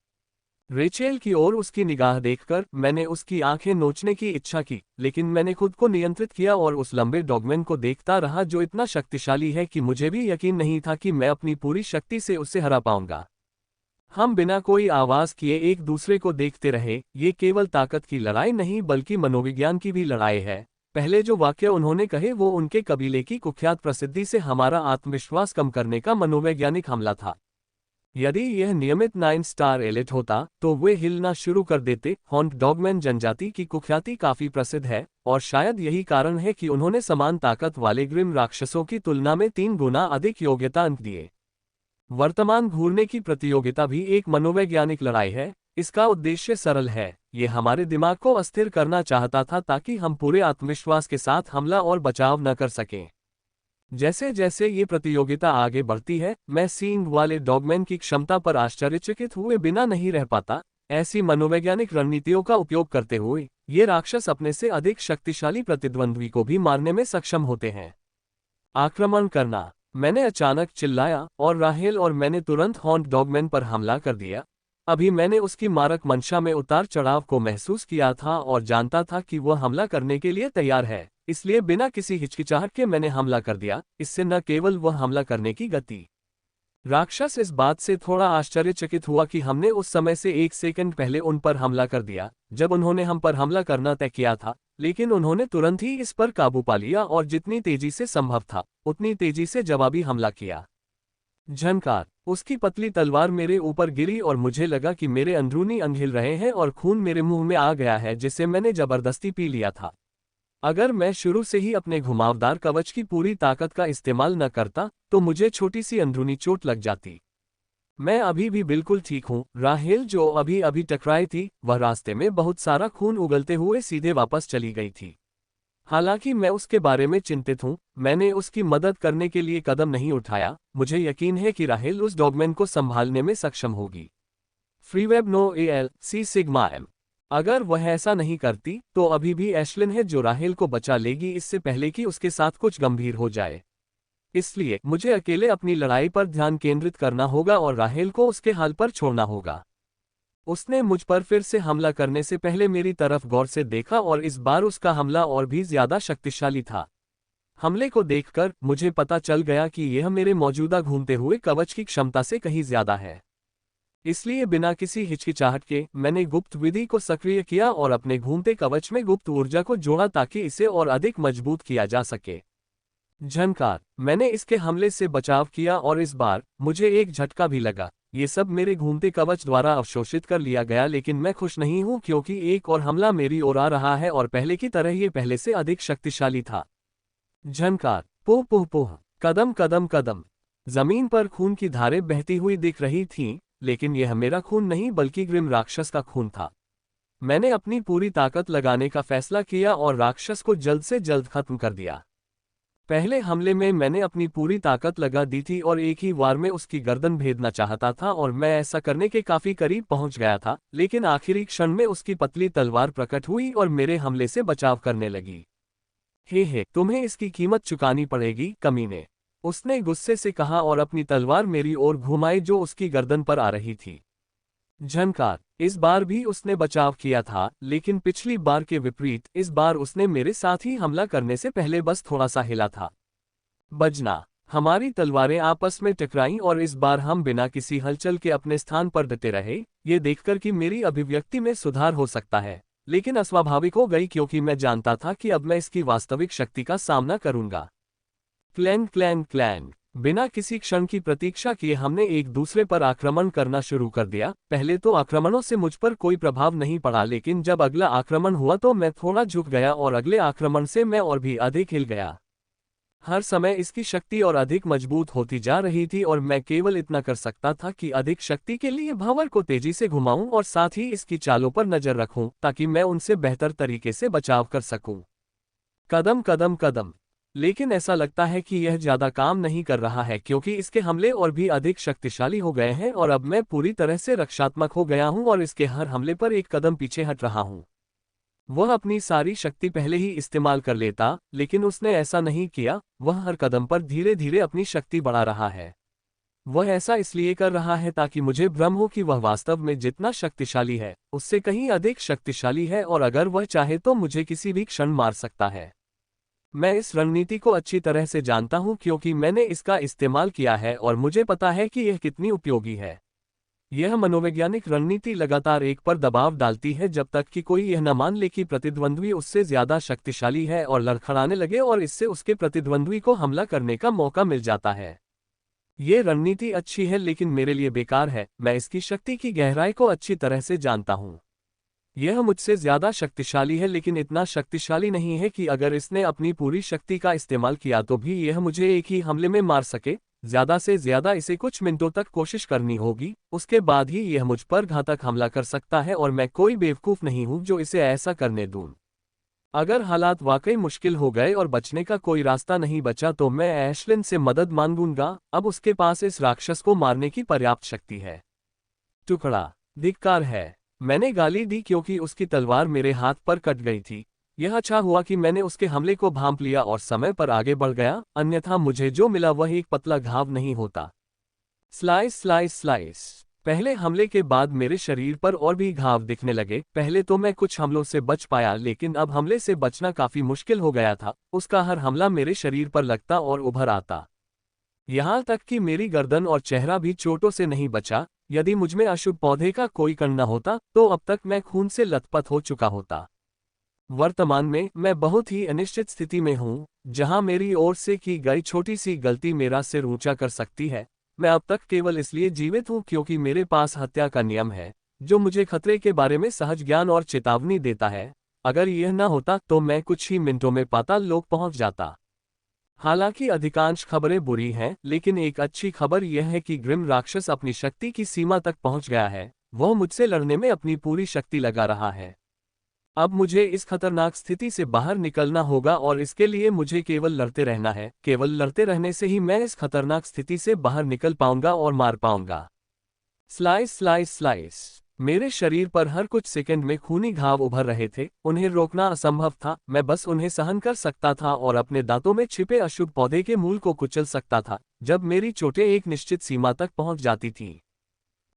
रेचेल की ओर उसकी निगाह देखकर मैंने उसकी आंखें नोचने की इच्छा की, लेकिन मैंने खुद को नियंत्रित किया और उस लंबे डॉगमैन को देखता रहा जो इतना शक्तिशाली है कि मुझे भी यकीन नहीं था कि मैं अपनी पूरी शक्ति से उसे हरा पाऊंगा। हम बिना कोई आवाज किए एक दूसरे को देखते रहे। ये केवल ताकत की लड़ाई नहीं बल्कि मनोविज्ञान की भी लड़ाई है। पहले जो वाक्य उन्होंने कहे वो उनके कबीले की कुख्यात प्रसिद्धि से हमारा आत्मविश्वास कम करने का मनोवैज्ञानिक हमला था। यदि यह नियमित 9 स्टार एलिट होता तो वे हिलना शुरू कर देते। हॉन्ट डॉगमैन जनजाति की कुख्याति काफी प्रसिद्ध है और शायद यही कारण है कि उन्होंने समान ताकत वाले ग्रिम राक्षसों की तुलना में 3 गुना अधिक योग्यता अंक दिए। वर्तमान घूरने की प्रतियोगिता भी एक मनोवैज्ञानिक लड़ाई है। इसका उद्देश्य सरल है, ये हमारे दिमाग को अस्थिर करना चाहता था ताकि हम पूरे आत्मविश्वास के साथ हमला और बचाव न कर सकें। जैसे जैसे ये प्रतियोगिता आगे बढ़ती है, मैं सींग वाले डॉगमैन की क्षमता पर आश्चर्यचकित हुए बिना नहीं रह पाता। ऐसी मनोवैज्ञानिक रणनीतियों का उपयोग करते हुए ये राक्षस अपने से अधिक शक्तिशाली प्रतिद्वंद्वी को भी मारने में सक्षम होते हैं। आक्रमण करना। मैंने अचानक चिल्लाया और राहेल और मैंने तुरंत हॉन्ट डॉगमैन पर हमला कर दिया। अभी मैंने उसकी मारक मंशा में उतार चढ़ाव को महसूस किया था और जानता था कि वह हमला करने के लिए तैयार है, इसलिए बिना किसी हिचकिचाहट के मैंने हमला कर दिया। इससे न केवल वह हमला करने की गति। राक्षस इस बात से थोड़ा आश्चर्यचकित हुआ कि हमने उस समय से 1 सेकंड पहले उन पर हमला कर दिया जब उन्होंने हम पर हमला करना तय किया था, लेकिन उन्होंने तुरंत ही इस पर काबू पा लिया और जितनी तेजी से संभव था उतनी तेजी से जवाबी हमला किया। झनकार। उसकी पतली तलवार मेरे ऊपर गिरी और मुझे लगा कि मेरे अंदरूनी अंग हिल रहे हैं और खून मेरे मुंह में आ गया है जिसे मैंने जबरदस्ती पी लिया था। अगर मैं शुरू से ही अपने घुमावदार कवच की पूरी ताकत का इस्तेमाल न करता तो मुझे छोटी सी अंदरूनी चोट लग जाती। मैं अभी भी बिल्कुल ठीक हूँ। राहेल जो अभी अभी टकराई थी, वह रास्ते में बहुत सारा खून उगलते हुए सीधे वापस चली गई थी। हालांकि मैं उसके बारे में चिंतित हूँ, मैंने उसकी मदद करने के लिए कदम नहीं उठाया। मुझे यकीन है कि राहेल उस डॉगमैन को संभालने में सक्षम होगी। फ्रीवेब नो एल सी सिग्मा एम। अगर वह ऐसा नहीं करती तो अभी भी एशलिन है जो राहेल को बचा लेगी इससे पहले कि उसके साथ कुछ गंभीर हो जाए। इसलिए मुझे अकेले अपनी लड़ाई पर ध्यान केंद्रित करना होगा और राहेल को उसके हाल पर छोड़ना होगा। उसने मुझ पर फिर से हमला करने से पहले मेरी तरफ गौर से देखा और इस बार उसका हमला और भी ज्यादा शक्तिशाली था। हमले को देखकर मुझे पता चल गया कि यह मेरे मौजूदा घूमते हुए कवच की क्षमता से कहीं ज्यादा है। इसलिए बिना किसी हिचकिचाहट के मैंने गुप्त विधि को सक्रिय किया और अपने घूमते कवच में गुप्त ऊर्जा को जोड़ा ताकि इसे और अधिक मजबूत किया जा सके। झनकार। मैंने इसके हमले से बचाव किया और इस बार मुझे एक झटका भी लगा। ये सब मेरे घूमते कवच द्वारा अवशोषित कर लिया गया, लेकिन मैं खुश नहीं हूं क्योंकि एक और हमला मेरी ओर आ रहा है और पहले की तरह ये पहले से अधिक शक्तिशाली था। झनकार। पोह पोह पोह। कदम कदम कदम। जमीन पर खून की धारें बहती हुई दिख रही थीं, लेकिन यह मेरा खून नहीं बल्कि ग्रिम राक्षस का खून था। मैंने अपनी पूरी ताकत लगाने का फैसला किया और राक्षस को जल्द से जल्द खत्म कर दिया। पहले हमले में मैंने अपनी पूरी ताकत लगा दी थी और एक ही वार में उसकी गर्दन भेदना चाहता था और मैं ऐसा करने के काफी करीब पहुंच गया था, लेकिन आखिरी क्षण में उसकी पतली तलवार प्रकट हुई और मेरे हमले से बचाव करने लगी। हे तुम्हें इसकी कीमत चुकानी पड़ेगी कमीने, उसने गुस्से से कहा और अपनी तलवार मेरी ओर घुमाई जो उसकी गर्दन पर आ रही थी। झनकार। इस बार भी उसने बचाव किया था, लेकिन पिछली बार के विपरीत इस बार उसने मेरे साथ ही हमला करने से पहले बस थोड़ा सा हिला था। बजना। हमारी तलवारें आपस में टकराईं और इस बार हम बिना किसी हलचल के अपने स्थान पर डटे रहे। ये देखकर कि मेरी अभिव्यक्ति में सुधार हो सकता है, लेकिन अस्वाभाविक हो गई क्योंकि मैं जानता था कि अब मैं इसकी वास्तविक शक्ति का सामना करूंगा। Clang clang clang. बिना किसी क्षण की प्रतीक्षा किए हमने एक दूसरे पर आक्रमण करना शुरू कर दिया। पहले तो आक्रमणों से मुझ पर कोई प्रभाव नहीं पड़ा, लेकिन जब अगला आक्रमण हुआ तो मैं थोड़ा झुक गया और अगले आक्रमण से मैं और भी अधिक हिल गया। हर समय इसकी शक्ति और अधिक मजबूत होती जा रही थी और मैं केवल इतना कर सकता था कि अधिक शक्ति के लिए भंवर को तेजी से घुमाऊं और साथ ही इसकी चालों पर नजर रखूं ताकि मैं उनसे बेहतर तरीके से बचाव कर सकूं। कदम कदम कदम। लेकिन ऐसा लगता है कि यह ज्यादा काम नहीं कर रहा है क्योंकि इसके हमले और भी अधिक शक्तिशाली हो गए हैं और अब मैं पूरी तरह से रक्षात्मक हो गया हूं और इसके हर हमले पर एक कदम पीछे हट रहा हूं। वह अपनी सारी शक्ति पहले ही इस्तेमाल कर लेता, लेकिन उसने ऐसा नहीं किया। वह हर कदम पर धीरे धीरे अपनी शक्ति बढ़ा रहा है। वह ऐसा इसलिए कर रहा है ताकि मुझे भ्रम हो कि वह वास्तव में जितना शक्तिशाली है उससे कहीं अधिक शक्तिशाली है और अगर वह चाहे तो मुझे किसी भी क्षण मार सकता है। मैं इस रणनीति को अच्छी तरह से जानता हूं क्योंकि मैंने इसका इस्तेमाल किया है और मुझे पता है कि यह कितनी उपयोगी है। यह मनोवैज्ञानिक रणनीति लगातार एक पर दबाव डालती है जब तक कि कोई यह न मान ले कि प्रतिद्वंद्वी उससे ज्यादा शक्तिशाली है और लड़खड़ाने लगे और इससे उसके प्रतिद्वंद्वी को हमला करने का मौका मिल जाता है। ये रणनीति अच्छी है लेकिन मेरे लिए बेकार है। मैं इसकी शक्ति की गहराई को अच्छी तरह से जानता हूँ। यह मुझसे ज्यादा शक्तिशाली है, लेकिन इतना शक्तिशाली नहीं है कि अगर इसने अपनी पूरी शक्ति का इस्तेमाल किया तो भी यह मुझे एक ही हमले में मार सके। ज्यादा से ज्यादा इसे कुछ मिनटों तक कोशिश करनी होगी, उसके बाद ही यह मुझ पर घातक हमला कर सकता है और मैं कोई बेवकूफ नहीं हूं जो इसे ऐसा करने दूं। अगर हालात वाकई मुश्किल हो गए और बचने का कोई रास्ता नहीं बचा तो मैं एशलिन से मदद मांगूंगा। अब उसके पास इस राक्षस को मारने की पर्याप्त शक्ति है। टुकड़ा। धिक्कार है। मैंने गाली दी क्योंकि उसकी तलवार मेरे हाथ पर कट गई थी। यह अच्छा हुआ कि मैंने उसके हमले को भांप लिया और समय पर आगे बढ़ गया, अन्यथा मुझे जो मिला वह एक पतला घाव नहीं होता। Slice slice slice. पहले हमले के बाद मेरे शरीर पर और भी घाव दिखने लगे। पहले तो मैं कुछ हमलों से बच पाया, लेकिन अब हमले से बचना काफी मुश्किल हो गया था। उसका हर हमला मेरे शरीर पर लगता और उभर आता। यहाँ तक कि मेरी गर्दन और चेहरा भी चोटों से नहीं बचा। यदि मुझमें अशुभ पौधे का कोई कण न होता तो अब तक मैं खून से लथपथ हो चुका होता। वर्तमान में मैं बहुत ही अनिश्चित स्थिति में हूँ, जहाँ मेरी ओर से की गई छोटी सी गलती मेरा सिर ऊंचा कर सकती है। मैं अब तक केवल इसलिए जीवित हूँ क्योंकि मेरे पास हत्या का नियम है, जो मुझे खतरे के बारे में सहज ज्ञान और चेतावनी देता है। अगर यह न होता तो मैं कुछ ही मिनटों में पाताल लोक पहुंच जाता। हालांकि अधिकांश खबरें बुरी हैं, लेकिन एक अच्छी खबर यह है कि ग्रिम राक्षस अपनी शक्ति की सीमा तक पहुंच गया है। वह मुझसे लड़ने में अपनी पूरी शक्ति लगा रहा है। अब मुझे इस खतरनाक स्थिति से बाहर निकलना होगा और इसके लिए मुझे केवल लड़ते रहना है। केवल लड़ते रहने से ही मैं इस खतरनाक स्थिति से बाहर निकल पाऊंगा और मार पाऊंगा। Slice slice slice. मेरे शरीर पर हर कुछ सेकंड में खूनी घाव उभर रहे थे। उन्हें रोकना असंभव था। मैं बस उन्हें सहन कर सकता था और अपने दांतों में छिपे अशुभ पौधे के मूल को कुचल सकता था जब मेरी चोटें एक निश्चित सीमा तक पहुंच जाती थीं।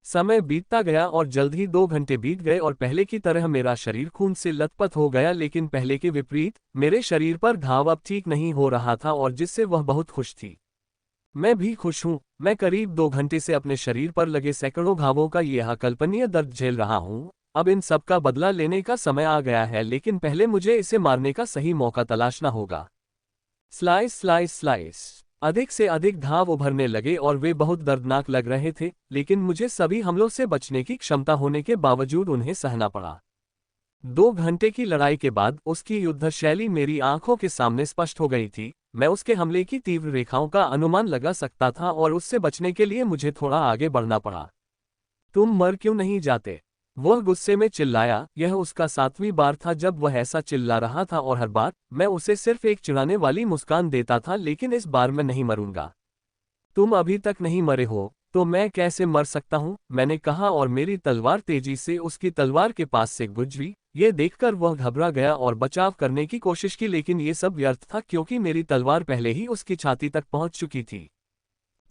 समय बीतता गया और जल्द ही 2 घंटे बीत गए और पहले की तरह मेरा शरीर खून से लथपथ हो गया, लेकिन पहले के विपरीत मेरे शरीर पर घाव अब ठीक नहीं हो रहा था और जिससे वह बहुत खुश थी। मैं भी खुश हूँ। मैं करीब 2 घंटे से अपने शरीर पर लगे सैकड़ों घावों का यह अकल्पनीय दर्द झेल रहा हूँ। अब इन सब का बदला लेने का समय आ गया है, लेकिन पहले मुझे इसे मारने का सही मौका तलाशना होगा। Slice slice slice. अधिक से अधिक घाव उभरने लगे और वे बहुत दर्दनाक लग रहे थे, लेकिन मुझे सभी हमलों से बचने की क्षमता होने के बावजूद उन्हें सहना पड़ा। 2 घंटे की लड़ाई के बाद उसकी युद्ध शैली मेरी आंखों के सामने स्पष्ट हो गई थी। मैं उसके हमले की तीव्र रेखाओं का अनुमान लगा सकता था और उससे बचने के लिए मुझे थोड़ा आगे बढ़ना पड़ा। तुम मर क्यों नहीं जाते? वह गुस्से में चिल्लाया। यह उसका 7वीं बार था जब वह ऐसा चिल्ला रहा था और हर बार मैं उसे सिर्फ एक चिढ़ाने वाली मुस्कान देता था, लेकिन इस बार मैं नहीं मरूंगा। तुम अभी तक नहीं मरे हो, तो मैं कैसे मर सकता हूँ? मैंने कहा और मेरी तलवार तेजी से उसकी तलवार के पास से गुजरी। ये देखकर वह घबरा गया और बचाव करने की कोशिश की, लेकिन ये सब व्यर्थ था क्योंकि मेरी तलवार पहले ही उसकी छाती तक पहुंच चुकी थी।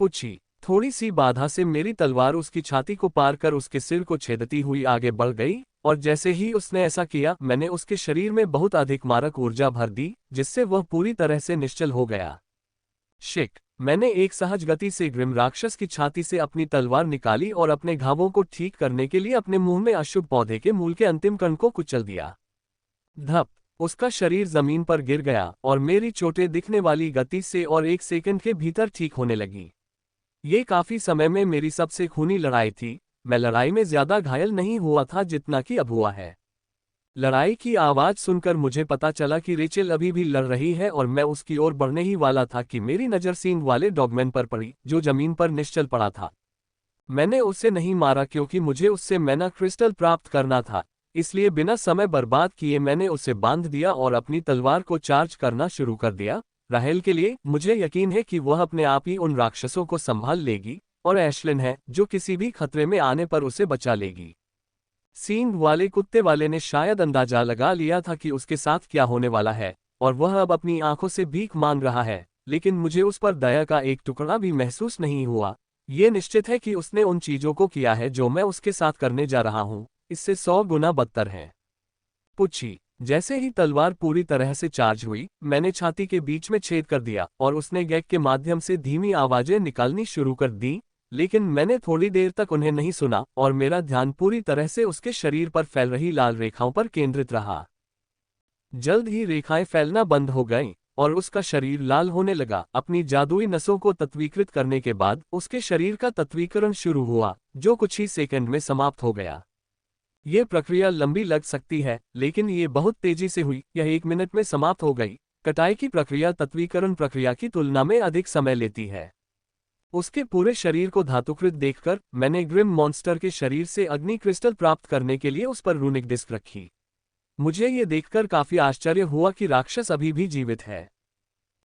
पूछी। थोड़ी सी बाधा से मेरी तलवार उसकी छाती को पार कर उसके सिर को छेदती हुई आगे बढ़ गई, और जैसे ही उसने ऐसा किया मैंने उसके शरीर में बहुत अधिक मारक ऊर्जा भर दी, जिससे वह पूरी तरह से निश्चल हो गया। शिक। मैंने एक सहज गति से ग्रिम राक्षस की छाती से अपनी तलवार निकाली और अपने घावों को ठीक करने के लिए अपने मुंह में अशुभ पौधे के मूल के अंतिम कण को कुचल दिया। धप। उसका शरीर जमीन पर गिर गया और मेरी चोटें दिखने वाली गति से और 1 सेकंड के भीतर ठीक होने लगी। ये काफी समय में मेरी सबसे खूनी लड़ाई थी। मैं लड़ाई में ज्यादा घायल नहीं हुआ था जितना कि अब हुआ है। लड़ाई की आवाज सुनकर मुझे पता चला कि रेचेल अभी भी लड़ रही है और मैं उसकी ओर बढ़ने ही वाला था कि मेरी नजर सींग वाले डॉगमैन पर पड़ी, जो जमीन पर निश्चल पड़ा था। मैंने उसे नहीं मारा क्योंकि मुझे उससे मैना क्रिस्टल प्राप्त करना था, इसलिए बिना समय बर्बाद किए मैंने उसे बांध दिया और अपनी तलवार को चार्ज करना शुरू कर दिया। राहेल के लिए मुझे यकीन है कि वह अपने आप ही उन राक्षसों को संभाल लेगी, और एशलिन है जो किसी भी खतरे में आने पर उसे बचा लेगी। सींग वाले कुत्ते वाले ने शायद अंदाजा लगा लिया था कि उसके साथ क्या होने वाला है, और वह अब अपनी आंखों से भीख मांग रहा है, लेकिन मुझे उस पर दया का एक टुकड़ा भी महसूस नहीं हुआ। ये निश्चित है कि उसने उन चीजों को किया है जो मैं उसके साथ करने जा रहा हूँ, इससे 100 गुना बदतर है। पूछी। जैसे ही तलवार पूरी तरह से चार्ज हुई, मैंने छाती के बीच में छेद कर दिया और उसने गैग के माध्यम से धीमी आवाजें निकालनी शुरू कर दी, लेकिन मैंने थोड़ी देर तक उन्हें नहीं सुना और मेरा ध्यान पूरी तरह से उसके शरीर पर फैल रही लाल रेखाओं पर केंद्रित रहा। जल्द ही रेखाएं फैलना बंद हो गईं और उसका शरीर लाल होने लगा। अपनी जादुई नसों को तत्वीकृत करने के बाद उसके शरीर का तत्वीकरण शुरू हुआ, जो कुछ ही सेकंड में समाप्त हो गया। ये प्रक्रिया लंबी लग सकती है, लेकिन ये बहुत तेजी से हुई। यह 1 मिनट में समाप्त हो गई। कटाई की प्रक्रिया तत्वीकरण प्रक्रिया की तुलना में अधिक समय लेती है। उसके पूरे शरीर को धातुकृत देखकर मैंने ग्रिम मॉन्स्टर के शरीर से अग्नि क्रिस्टल प्राप्त करने के लिए उस पर रूनिक डिस्क रखी। मुझे ये देखकर काफी आश्चर्य हुआ कि राक्षस अभी भी जीवित है।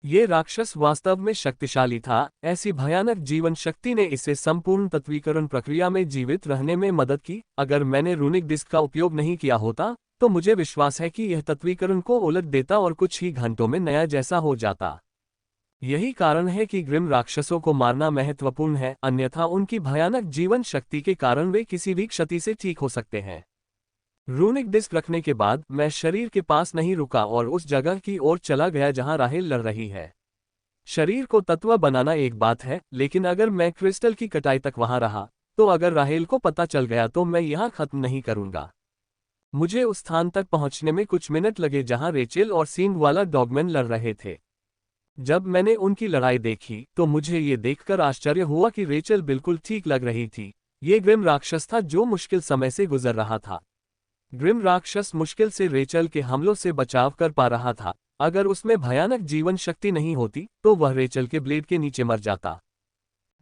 ये राक्षस वास्तव में शक्तिशाली था, ऐसी भयानक जीवन शक्ति ने इसे संपूर्ण तत्वीकरण प्रक्रिया में जीवित रहने में मदद की। अगर मैंने रूनिक डिस्क का उपयोग नहीं किया होता, तो मुझे विश्वास है कि यह तत्वीकरण को उलट देता और कुछ ही घंटों में नया जैसा हो जाता। यही कारण है कि ग्रिम राक्षसों को मारना महत्वपूर्ण है, अन्यथा उनकी भयानक जीवन शक्ति के कारण वे किसी भी क्षति से ठीक हो सकते हैं। रूनिक डिस्क रखने के बाद मैं शरीर के पास नहीं रुका और उस जगह की ओर चला गया जहां राहेल लड़ रही है। शरीर को तत्व बनाना एक बात है, लेकिन अगर मैं क्रिस्टल की कटाई तक वहां रहा, तो अगर राहेल को पता चल गया तो मैं यहां खत्म नहीं करूंगा। मुझे उस स्थान तक पहुंचने में कुछ मिनट लगे जहां रेचेल और सींग वाला डॉगमैन लड़ रहे थे। जब मैंने उनकी लड़ाई देखी तो मुझे ये देखकर आश्चर्य हुआ कि रेचेल बिल्कुल ठीक लग रही थी। ये ग्रिम राक्षस था जो मुश्किल समय से गुजर रहा था। ग्रिम राक्षस मुश्किल से रेचल के हमलों से बचाव कर पा रहा था। अगर उसमें भयानक जीवन शक्ति नहीं होती तो वह रेचल के ब्लेड के नीचे मर जाता।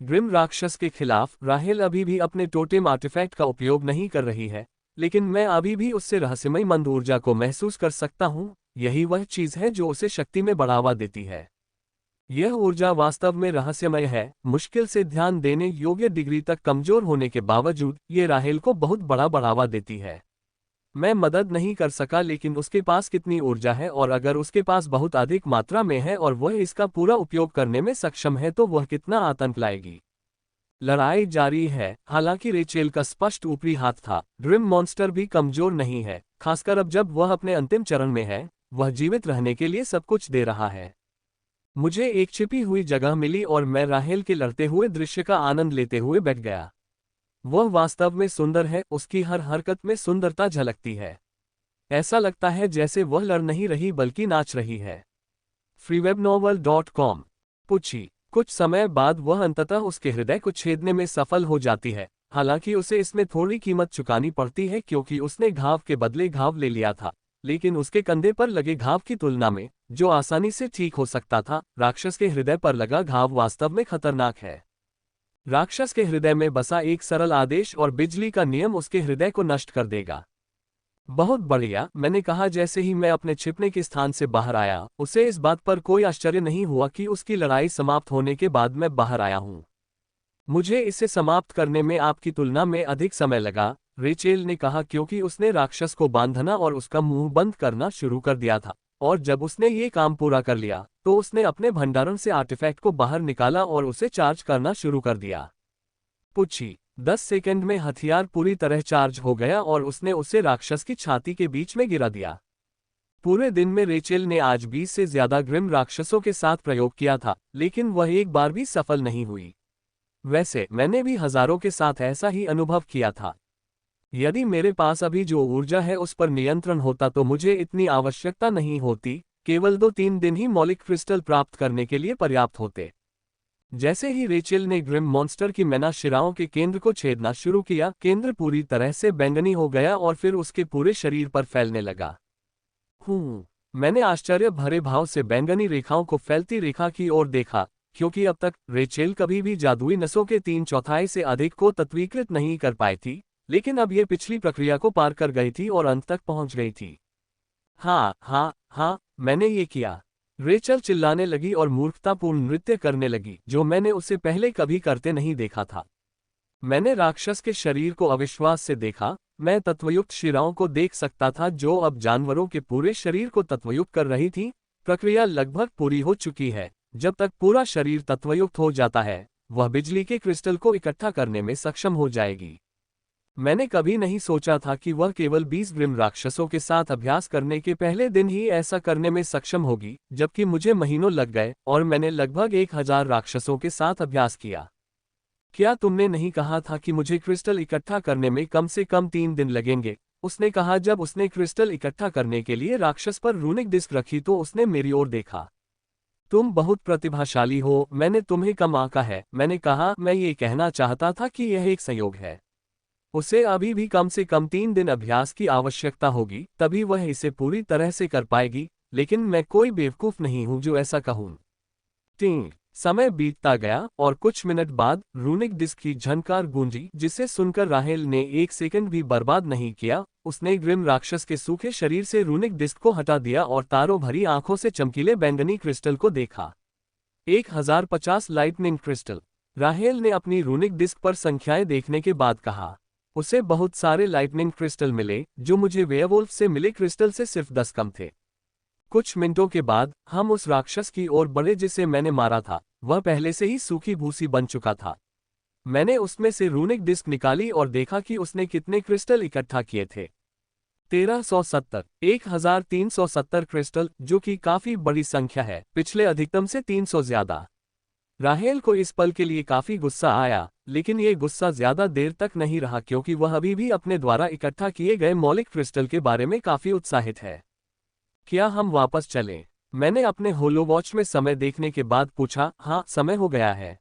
ग्रिम राक्षस के खिलाफ राहेल अभी भी अपने टोटेम आर्टिफैक्ट का उपयोग नहीं कर रही है, लेकिन मैं अभी भी उससे रहस्यमयी मंद ऊर्जा को महसूस कर सकता हूँ। यही वह चीज है जो उसे शक्ति में बढ़ावा देती है। यह ऊर्जा वास्तव में रहस्यमय है। मुश्किल से ध्यान देने योग्य डिग्री तक कमजोर होने के बावजूद ये राहेल को बहुत बड़ा बढ़ावा देती है। मैं मदद नहीं कर सका, लेकिन उसके पास कितनी ऊर्जा है, और अगर उसके पास बहुत अधिक मात्रा में है और वह इसका पूरा उपयोग करने में सक्षम है तो वह कितना आतंक लाएगी। लड़ाई जारी है। हालांकि रेचेल का स्पष्ट ऊपरी हाथ था, ग्रिम मॉन्स्टर भी कमजोर नहीं है, खासकर अब जब वह अपने अंतिम चरण में है। वह जीवित रहने के लिए सब कुछ दे रहा है। मुझे एक छिपी हुई जगह मिली और मैं राहेल के लड़ते हुए दृश्य का आनंद लेते हुए बैठ गया। वह वास्तव में सुंदर है, उसकी हर हरकत में सुंदरता झलकती है। ऐसा लगता है जैसे वह लड़ नहीं रही बल्कि नाच रही है। freewebnovel.com। पूछी। कुछ समय बाद वह अंततः उसके हृदय को छेदने में सफल हो जाती है। हालांकि उसे इसमें थोड़ी कीमत चुकानी पड़ती है क्योंकि उसने घाव के बदले घाव ले लिया था, लेकिन उसके कंधे पर लगे घाव की तुलना में, जो आसानी से ठीक हो सकता था, राक्षस के हृदय पर लगा घाव वास्तव में खतरनाक है। राक्षस के हृदय में बसा एक सरल आदेश और बिजली का नियम उसके हृदय को नष्ट कर देगा। बहुत बढ़िया, मैंने कहा जैसे ही मैं अपने छिपने के स्थान से बाहर आया। उसे इस बात पर कोई आश्चर्य नहीं हुआ कि उसकी लड़ाई समाप्त होने के बाद मैं बाहर आया हूं। मुझे इसे समाप्त करने में आपकी तुलना में अधिक समय लगा, रेचेल ने कहा, क्योंकि उसने राक्षस को बांधना और उसका मुंह बंद करना शुरू कर दिया था। और जब उसने ये काम पूरा कर लिया तो उसने अपने भंडारण से आर्टिफैक्ट को बाहर निकाला और उसे चार्ज करना शुरू कर दिया। पूछी। 10 सेकंड में हथियार पूरी तरह चार्ज हो गया और उसने उसे राक्षस की छाती के बीच में गिरा दिया। पूरे दिन में रेचेल ने आज 20 से ज्यादा ग्रिम राक्षसों के साथ प्रयोग किया था, लेकिन वह एक बार भी सफल नहीं हुई। वैसे मैंने भी हजारों के साथ ऐसा ही अनुभव किया था। यदि मेरे पास अभी जो ऊर्जा है उस पर नियंत्रण होता तो मुझे इतनी आवश्यकता नहीं होती। केवल 2-3 दिन ही मौलिक क्रिस्टल प्राप्त करने के लिए पर्याप्त होते। जैसे ही रेचेल ने ग्रिम मॉन्स्टर की मैना शिराओं के केंद्र को छेदना शुरू किया, केंद्र पूरी तरह से बैंगनी हो गया और फिर उसके पूरे शरीर पर फैलने लगा। मैंने आश्चर्य भरे भाव से बैंगनी रेखाओं को फैलती रेखा की ओर देखा, क्योंकि अब तक रेचेल कभी भी जादुई नसों के 3/4 से अधिक को तत्वीकृत नहीं कर पाई थी, लेकिन अब यह पिछली प्रक्रिया को पार कर गई थी और अंत तक पहुंच गई थी। हाँ, मैंने ये किया। रेचल चिल्लाने लगी और मूर्खतापूर्ण नृत्य करने लगी, जो मैंने उसे पहले कभी करते नहीं देखा था। मैंने राक्षस के शरीर को अविश्वास से देखा। मैं तत्वयुक्त शिराओं को देख सकता था जो अब जानवरों के पूरे शरीर को तत्वयुक्त कर रही थी। प्रक्रिया लगभग पूरी हो चुकी है। जब तक पूरा शरीर तत्वयुक्त हो जाता है, वह बिजली के क्रिस्टल को इकट्ठा करने में सक्षम हो जाएगी। मैंने कभी नहीं सोचा था कि वह केवल 20 ग्रिम राक्षसों के साथ अभ्यास करने के पहले दिन ही ऐसा करने में सक्षम होगी, जबकि मुझे महीनों लग गए और मैंने लगभग 1000 राक्षसों के साथ अभ्यास किया। क्या तुमने नहीं कहा था कि मुझे क्रिस्टल इकट्ठा करने में कम से कम 3 दिन लगेंगे? उसने कहा जब उसने क्रिस्टल इकट्ठा करने के लिए राक्षस पर रूनिक डिस्क रखी तो उसने मेरी ओर देखा। तुम बहुत प्रतिभाशाली हो, मैंने तुम्हें कम आंका है। मैंने कहा, मैं ये कहना चाहता था कि यह एक संयोग है। उसे अभी भी कम से कम 3 दिन अभ्यास की आवश्यकता होगी, तभी वह इसे पूरी तरह से कर पाएगी, लेकिन मैं कोई बेवकूफ नहीं हूं जो ऐसा कहूं। समय बीतता गया और कुछ मिनट बाद रूनिक डिस्क की झनकार गूंजी, जिसे सुनकर राहेल ने एक सेकंड भी बर्बाद नहीं किया। उसने ग्रिम राक्षस के सूखे शरीर से रूनिक डिस्क को हटा दिया और तारों भरी आंखों से चमकीले बैंगनी क्रिस्टल को देखा। 1050 लाइटनिंग क्रिस्टल। राहेल ने अपनी रूनिक डिस्क पर संख्याएं देखने के बाद कहा। उसे बहुत सारे लाइटनिंग क्रिस्टल मिले, जो मुझे वेयरवुल्फ से मिले क्रिस्टल से सिर्फ 10 कम थे। कुछ मिनटों के बाद हम उस राक्षस की ओर बढ़े जिसे मैंने मारा था। वह पहले से ही सूखी भूसी बन चुका था। मैंने उसमें से रूनिक डिस्क निकाली और देखा कि उसने कितने क्रिस्टल इकट्ठा किए थे। 1370, 1370 क्रिस्टल, जो कि काफी बड़ी संख्या है, पिछले अधिकतम से 300 ज्यादा। राहेल को इस पल के लिए काफी गुस्सा आया, लेकिन ये गुस्सा ज्यादा देर तक नहीं रहा क्योंकि वह अभी भी अपने द्वारा इकट्ठा किए गए मौलिक क्रिस्टल के बारे में काफी उत्साहित है। क्या हम वापस चलें? मैंने अपने होलोवॉच में समय देखने के बाद पूछा। हाँ, समय हो गया है,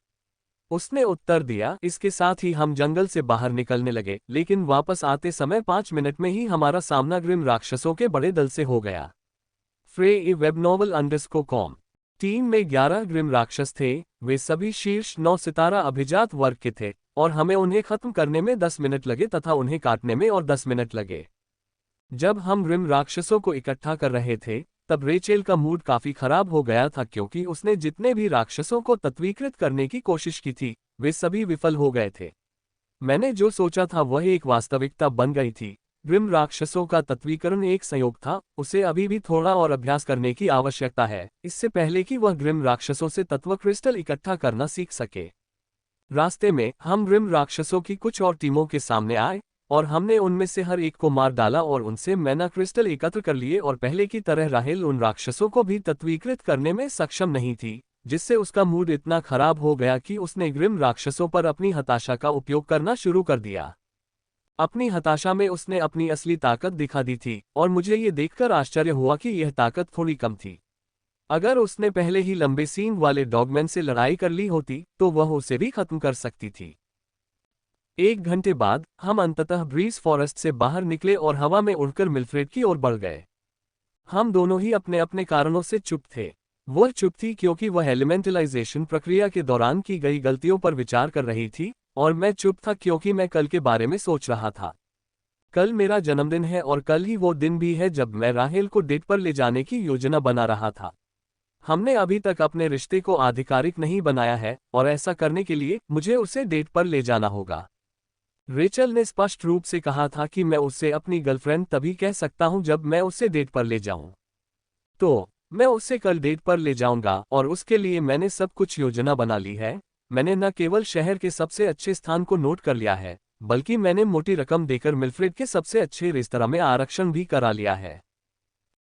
उसने उत्तर दिया। इसके साथ ही हम जंगल से बाहर निकलने लगे, लेकिन वापस आते समय 5 मिनट में ही हमारा सामना ग्रिम राक्षसों के बड़े दल से हो गया। फ्रे वेबनोवल_कॉम टीम में 11 ग्रिम राक्षस थे। वे सभी शीर्ष 9 सितारा अभिजात वर्ग के थे और हमें उन्हें खत्म करने में 10 मिनट लगे तथा उन्हें काटने में और 10 मिनट लगे। जब हम ग्रिम राक्षसों को इकट्ठा कर रहे थे, तब रेचेल का मूड काफी खराब हो गया था क्योंकि उसने जितने भी राक्षसों को तत्वीकृत करने की कोशिश की थी, वे सभी विफल हो गए थे। मैंने जो सोचा था वह एक वास्तविकता बन गई थी। ग्रिम राक्षसों का तत्वीकरण एक संयोग था, उसे अभी भी थोड़ा और अभ्यास करने की आवश्यकता है, इससे पहले कि वह ग्रिम राक्षसों से तत्व क्रिस्टल इकट्ठा करना सीख सके। रास्ते में हम ग्रिम राक्षसों की कुछ और टीमों के सामने आए और हमने उनमें से हर एक को मार डाला और उनसे मैना क्रिस्टल एकत्र कर लिए और पहले की तरह राहेल उन राक्षसों को भी तत्वीकृत करने में सक्षम नहीं थी, जिससे उसका मूड इतना खराब हो गया कि उसने ग्रिम राक्षसों पर अपनी हताशा का उपयोग करना शुरू कर दिया। अपनी हताशा में उसने अपनी असली ताकत दिखा दी थी और मुझे ये देखकर आश्चर्य हुआ कि यह ताकत थोड़ी कम थी। अगर उसने पहले ही लंबे सींग वाले डॉगमैन से लड़ाई कर ली होती तो वह उसे भी खत्म कर सकती थी। 1 घंटे बाद हम अंततः ब्रीज फॉरेस्ट से बाहर निकले और हवा में उड़कर मिल्फ्रेड की ओर बढ़ गए। हम दोनों ही अपने अपने कारणों से चुप थे। वह चुप थी क्योंकि वह एलिमेंटलाइजेशन प्रक्रिया के दौरान की गई गलतियों पर विचार कर रही थी, और मैं चुप था क्योंकि मैं कल के बारे में सोच रहा था। कल मेरा जन्मदिन है और कल ही वो दिन भी है जब मैं राहेल को डेट पर ले जाने की योजना बना रहा था। हमने अभी तक अपने रिश्ते को आधिकारिक नहीं बनाया है और ऐसा करने के लिए मुझे उसे डेट पर ले जाना होगा। रेचल ने स्पष्ट रूप से कहा था कि मैं उसे अपनी गर्लफ्रेंड तभी कह सकता हूं जब मैं उसे डेट पर ले जाऊं। तो मैं उसे कल डेट पर ले जाऊंगा और उसके लिए मैंने सब कुछ योजना बना ली है। मैंने न केवल शहर के सबसे अच्छे स्थान को नोट कर लिया है, बल्कि मैंने मोटी रकम देकर मिल्फ्रेड के सबसे अच्छे रेस्तरां में आरक्षण भी करा लिया है।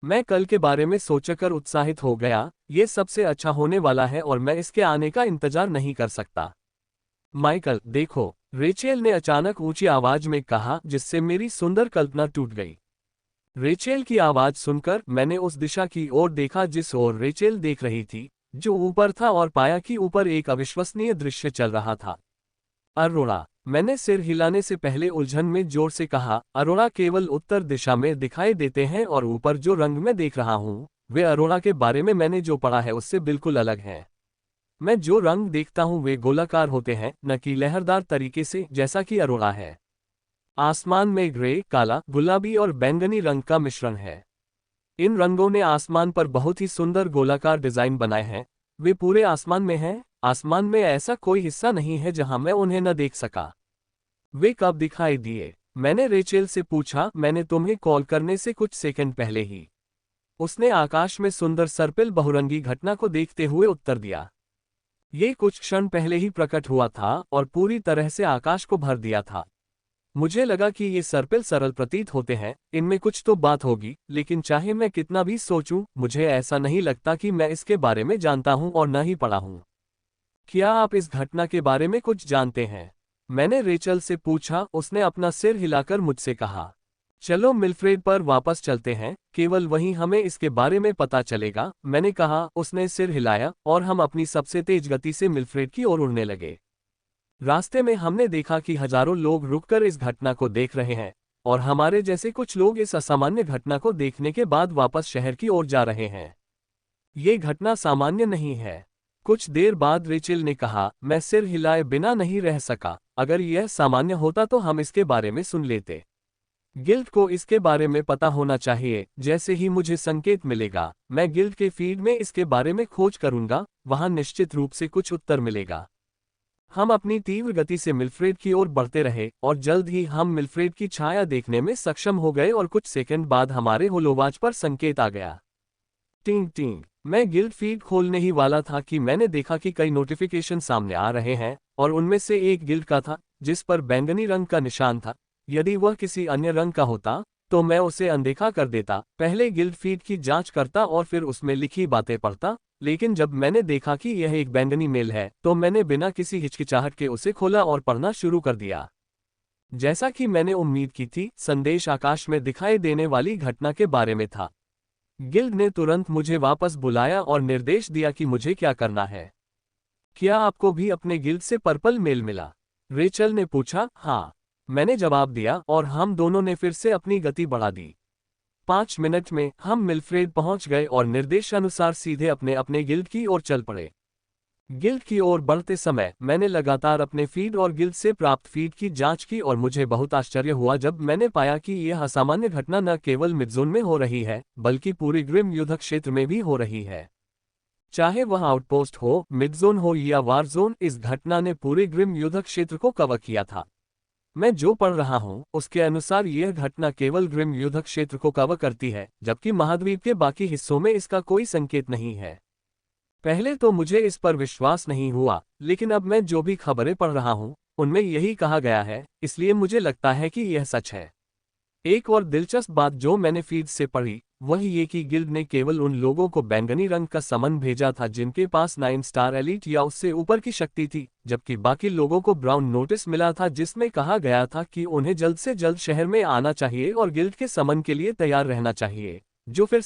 मैं कल के बारे में सोचकर उत्साहित हो गया। ये सबसे अच्छा होने वाला है और मैं इसके आने का इंतजार नहीं कर सकता। माइकल, देखो, रेचेल ने अचानक ऊंची आवाज में कहा, जिससे मेरी सुंदर कल्पना टूट गई। रेचेल की आवाज सुनकर मैंने उस दिशा की ओर देखा जिस ओर रेचेल देख रही थी, जो ऊपर था, और पाया कि ऊपर एक अविश्वसनीय दृश्य चल रहा था। अरोरा, मैंने सिर हिलाने से पहले उलझन में जोर से कहा। अरोरा केवल उत्तर दिशा में दिखाई देते हैं और ऊपर जो रंग मैं देख रहा हूँ, वे अरोरा के बारे में मैंने जो पढ़ा है उससे बिल्कुल अलग हैं। मैं जो रंग देखता हूँ वे गोलाकार होते हैं, न कि लहरदार तरीके से जैसा कि अरोरा है। आसमान में ग्रे, काला, गुलाबी और बैंगनी रंग का मिश्रण है। इन रंगों ने आसमान पर बहुत ही सुंदर गोलाकार डिजाइन बनाए हैं। वे पूरे आसमान में हैं। आसमान में ऐसा कोई हिस्सा नहीं है जहां मैं उन्हें न देख सका। वे कब दिखाई दिए? मैंने रेचेल से पूछा। मैंने तुम्हें कॉल करने से कुछ सेकंड पहले ही, उसने आकाश में सुंदर सर्पिल बहुरंगी घटना को देखते हुए उत्तर दिया। ये कुछ क्षण पहले ही प्रकट हुआ था और पूरी तरह से आकाश को भर दिया था। मुझे लगा कि ये सर्पिल सरल प्रतीत होते हैं, इनमें कुछ तो बात होगी, लेकिन चाहे मैं कितना भी सोचूं, मुझे ऐसा नहीं लगता कि मैं इसके बारे में जानता हूं और न ही पढ़ा हूं। क्या आप इस घटना के बारे में कुछ जानते हैं? मैंने रेचल से पूछा। उसने अपना सिर हिलाकर मुझसे कहा, चलो मिल्फ्रेड पर वापस चलते हैं, केवल वहीं हमें इसके बारे में पता चलेगा। मैंने कहा। उसने सिर हिलाया और हम अपनी सबसे तेज गति से मिल्फ्रेड की ओर उड़ने लगे। रास्ते में हमने देखा कि हजारों लोग रुककर इस घटना को देख रहे हैं और हमारे जैसे कुछ लोग इस असामान्य घटना को देखने के बाद वापस शहर की ओर जा रहे हैं। ये घटना सामान्य नहीं है। कुछ देर बाद रेचेल ने कहा, मैं सिर हिलाए बिना नहीं रह सका। अगर यह सामान्य होता तो हम इसके बारे में सुन लेते। गिल्ड को इसके बारे में पता होना चाहिए। जैसे ही मुझे संकेत मिलेगा, मैं गिल्ड के फीड में इसके बारे में खोज करूंगा, वहां निश्चित रूप से कुछ उत्तर मिलेगा। हम अपनी तीव्र गति से मिल्फ्रेड की ओर बढ़ते रहे और जल्द ही हम मिल्फ्रेड की छाया देखने में सक्षम हो गए और कुछ सेकंड बाद हमारे होलोवाच पर संकेत आ गया। टिंग टिंग। मैं गिल्ड फीड खोलने ही वाला था कि मैंने देखा कि कई नोटिफिकेशन सामने आ रहे हैं और उनमें से एक गिल्ड का था जिस पर बैंगनी रंग का निशान था। यदि वह किसी अन्य रंग का होता तो मैं उसे अनदेखा कर देता, पहले गिल्ड फीड की जांच करता और फिर उसमें लिखी बातें पढ़ता। लेकिन जब मैंने देखा कि यह एक बैंगनी मेल है तो मैंने बिना किसी हिचकिचाहट के उसे खोला और पढ़ना शुरू कर दिया। जैसा कि मैंने उम्मीद की थी, संदेश आकाश में दिखाई देने वाली घटना के बारे में था। गिल्ड ने तुरंत मुझे वापस बुलाया और निर्देश दिया कि मुझे क्या करना है। क्या आपको भी अपने गिल्ड से पर्पल मेल मिला? रेचल ने पूछा। हाँ, मैंने जवाब दिया और हम दोनों ने फिर से अपनी गति बढ़ा दी। 5 मिनट में हम मिल्फ्रेड पहुंच गए और निर्देशानुसार सीधे अपने अपने गिल्ड की ओर चल पड़े। गिल्ड की ओर बढ़ते समय मैंने लगातार अपने फीड और गिल्ड से प्राप्त फीड की जांच की और मुझे बहुत आश्चर्य हुआ जब मैंने पाया कि यह असामान्य घटना न केवल मिडज़ोन में हो रही है बल्कि पूरी ग्रिम युद्ध क्षेत्र में भी हो रही है। चाहे वह आउटपोस्ट हो, मिडज़ोन हो या वार जोन, इस घटना ने पूरे ग्रिम युद्ध क्षेत्र को कवर किया था। मैं जो पढ़ रहा हूं उसके अनुसार यह घटना केवल ग्रिम युद्ध क्षेत्र को कवर करती है, जबकि महाद्वीप के बाकी हिस्सों में इसका कोई संकेत नहीं है। पहले तो मुझे इस पर विश्वास नहीं हुआ, लेकिन अब मैं जो भी खबरें पढ़ रहा हूं उनमें यही कहा गया है, इसलिए मुझे लगता है कि यह सच है। एक और दिलचस्प बात जो मैंने फीड से पढ़ी वह ये कि गिल्ड ने केवल उन लोगों को बैंगनी रंग का समन भेजा था जिनके पास 9 स्टार एलीट या उससे ऊपर की शक्ति थी, जबकि बाकी लोगों को ब्राउन नोटिस मिला था जिसमें कहा गया था कि उन्हें जल्द से जल्द शहर में आना चाहिए और गिल्ड के समन के लिए तैयार रहना चाहिए, जो फिर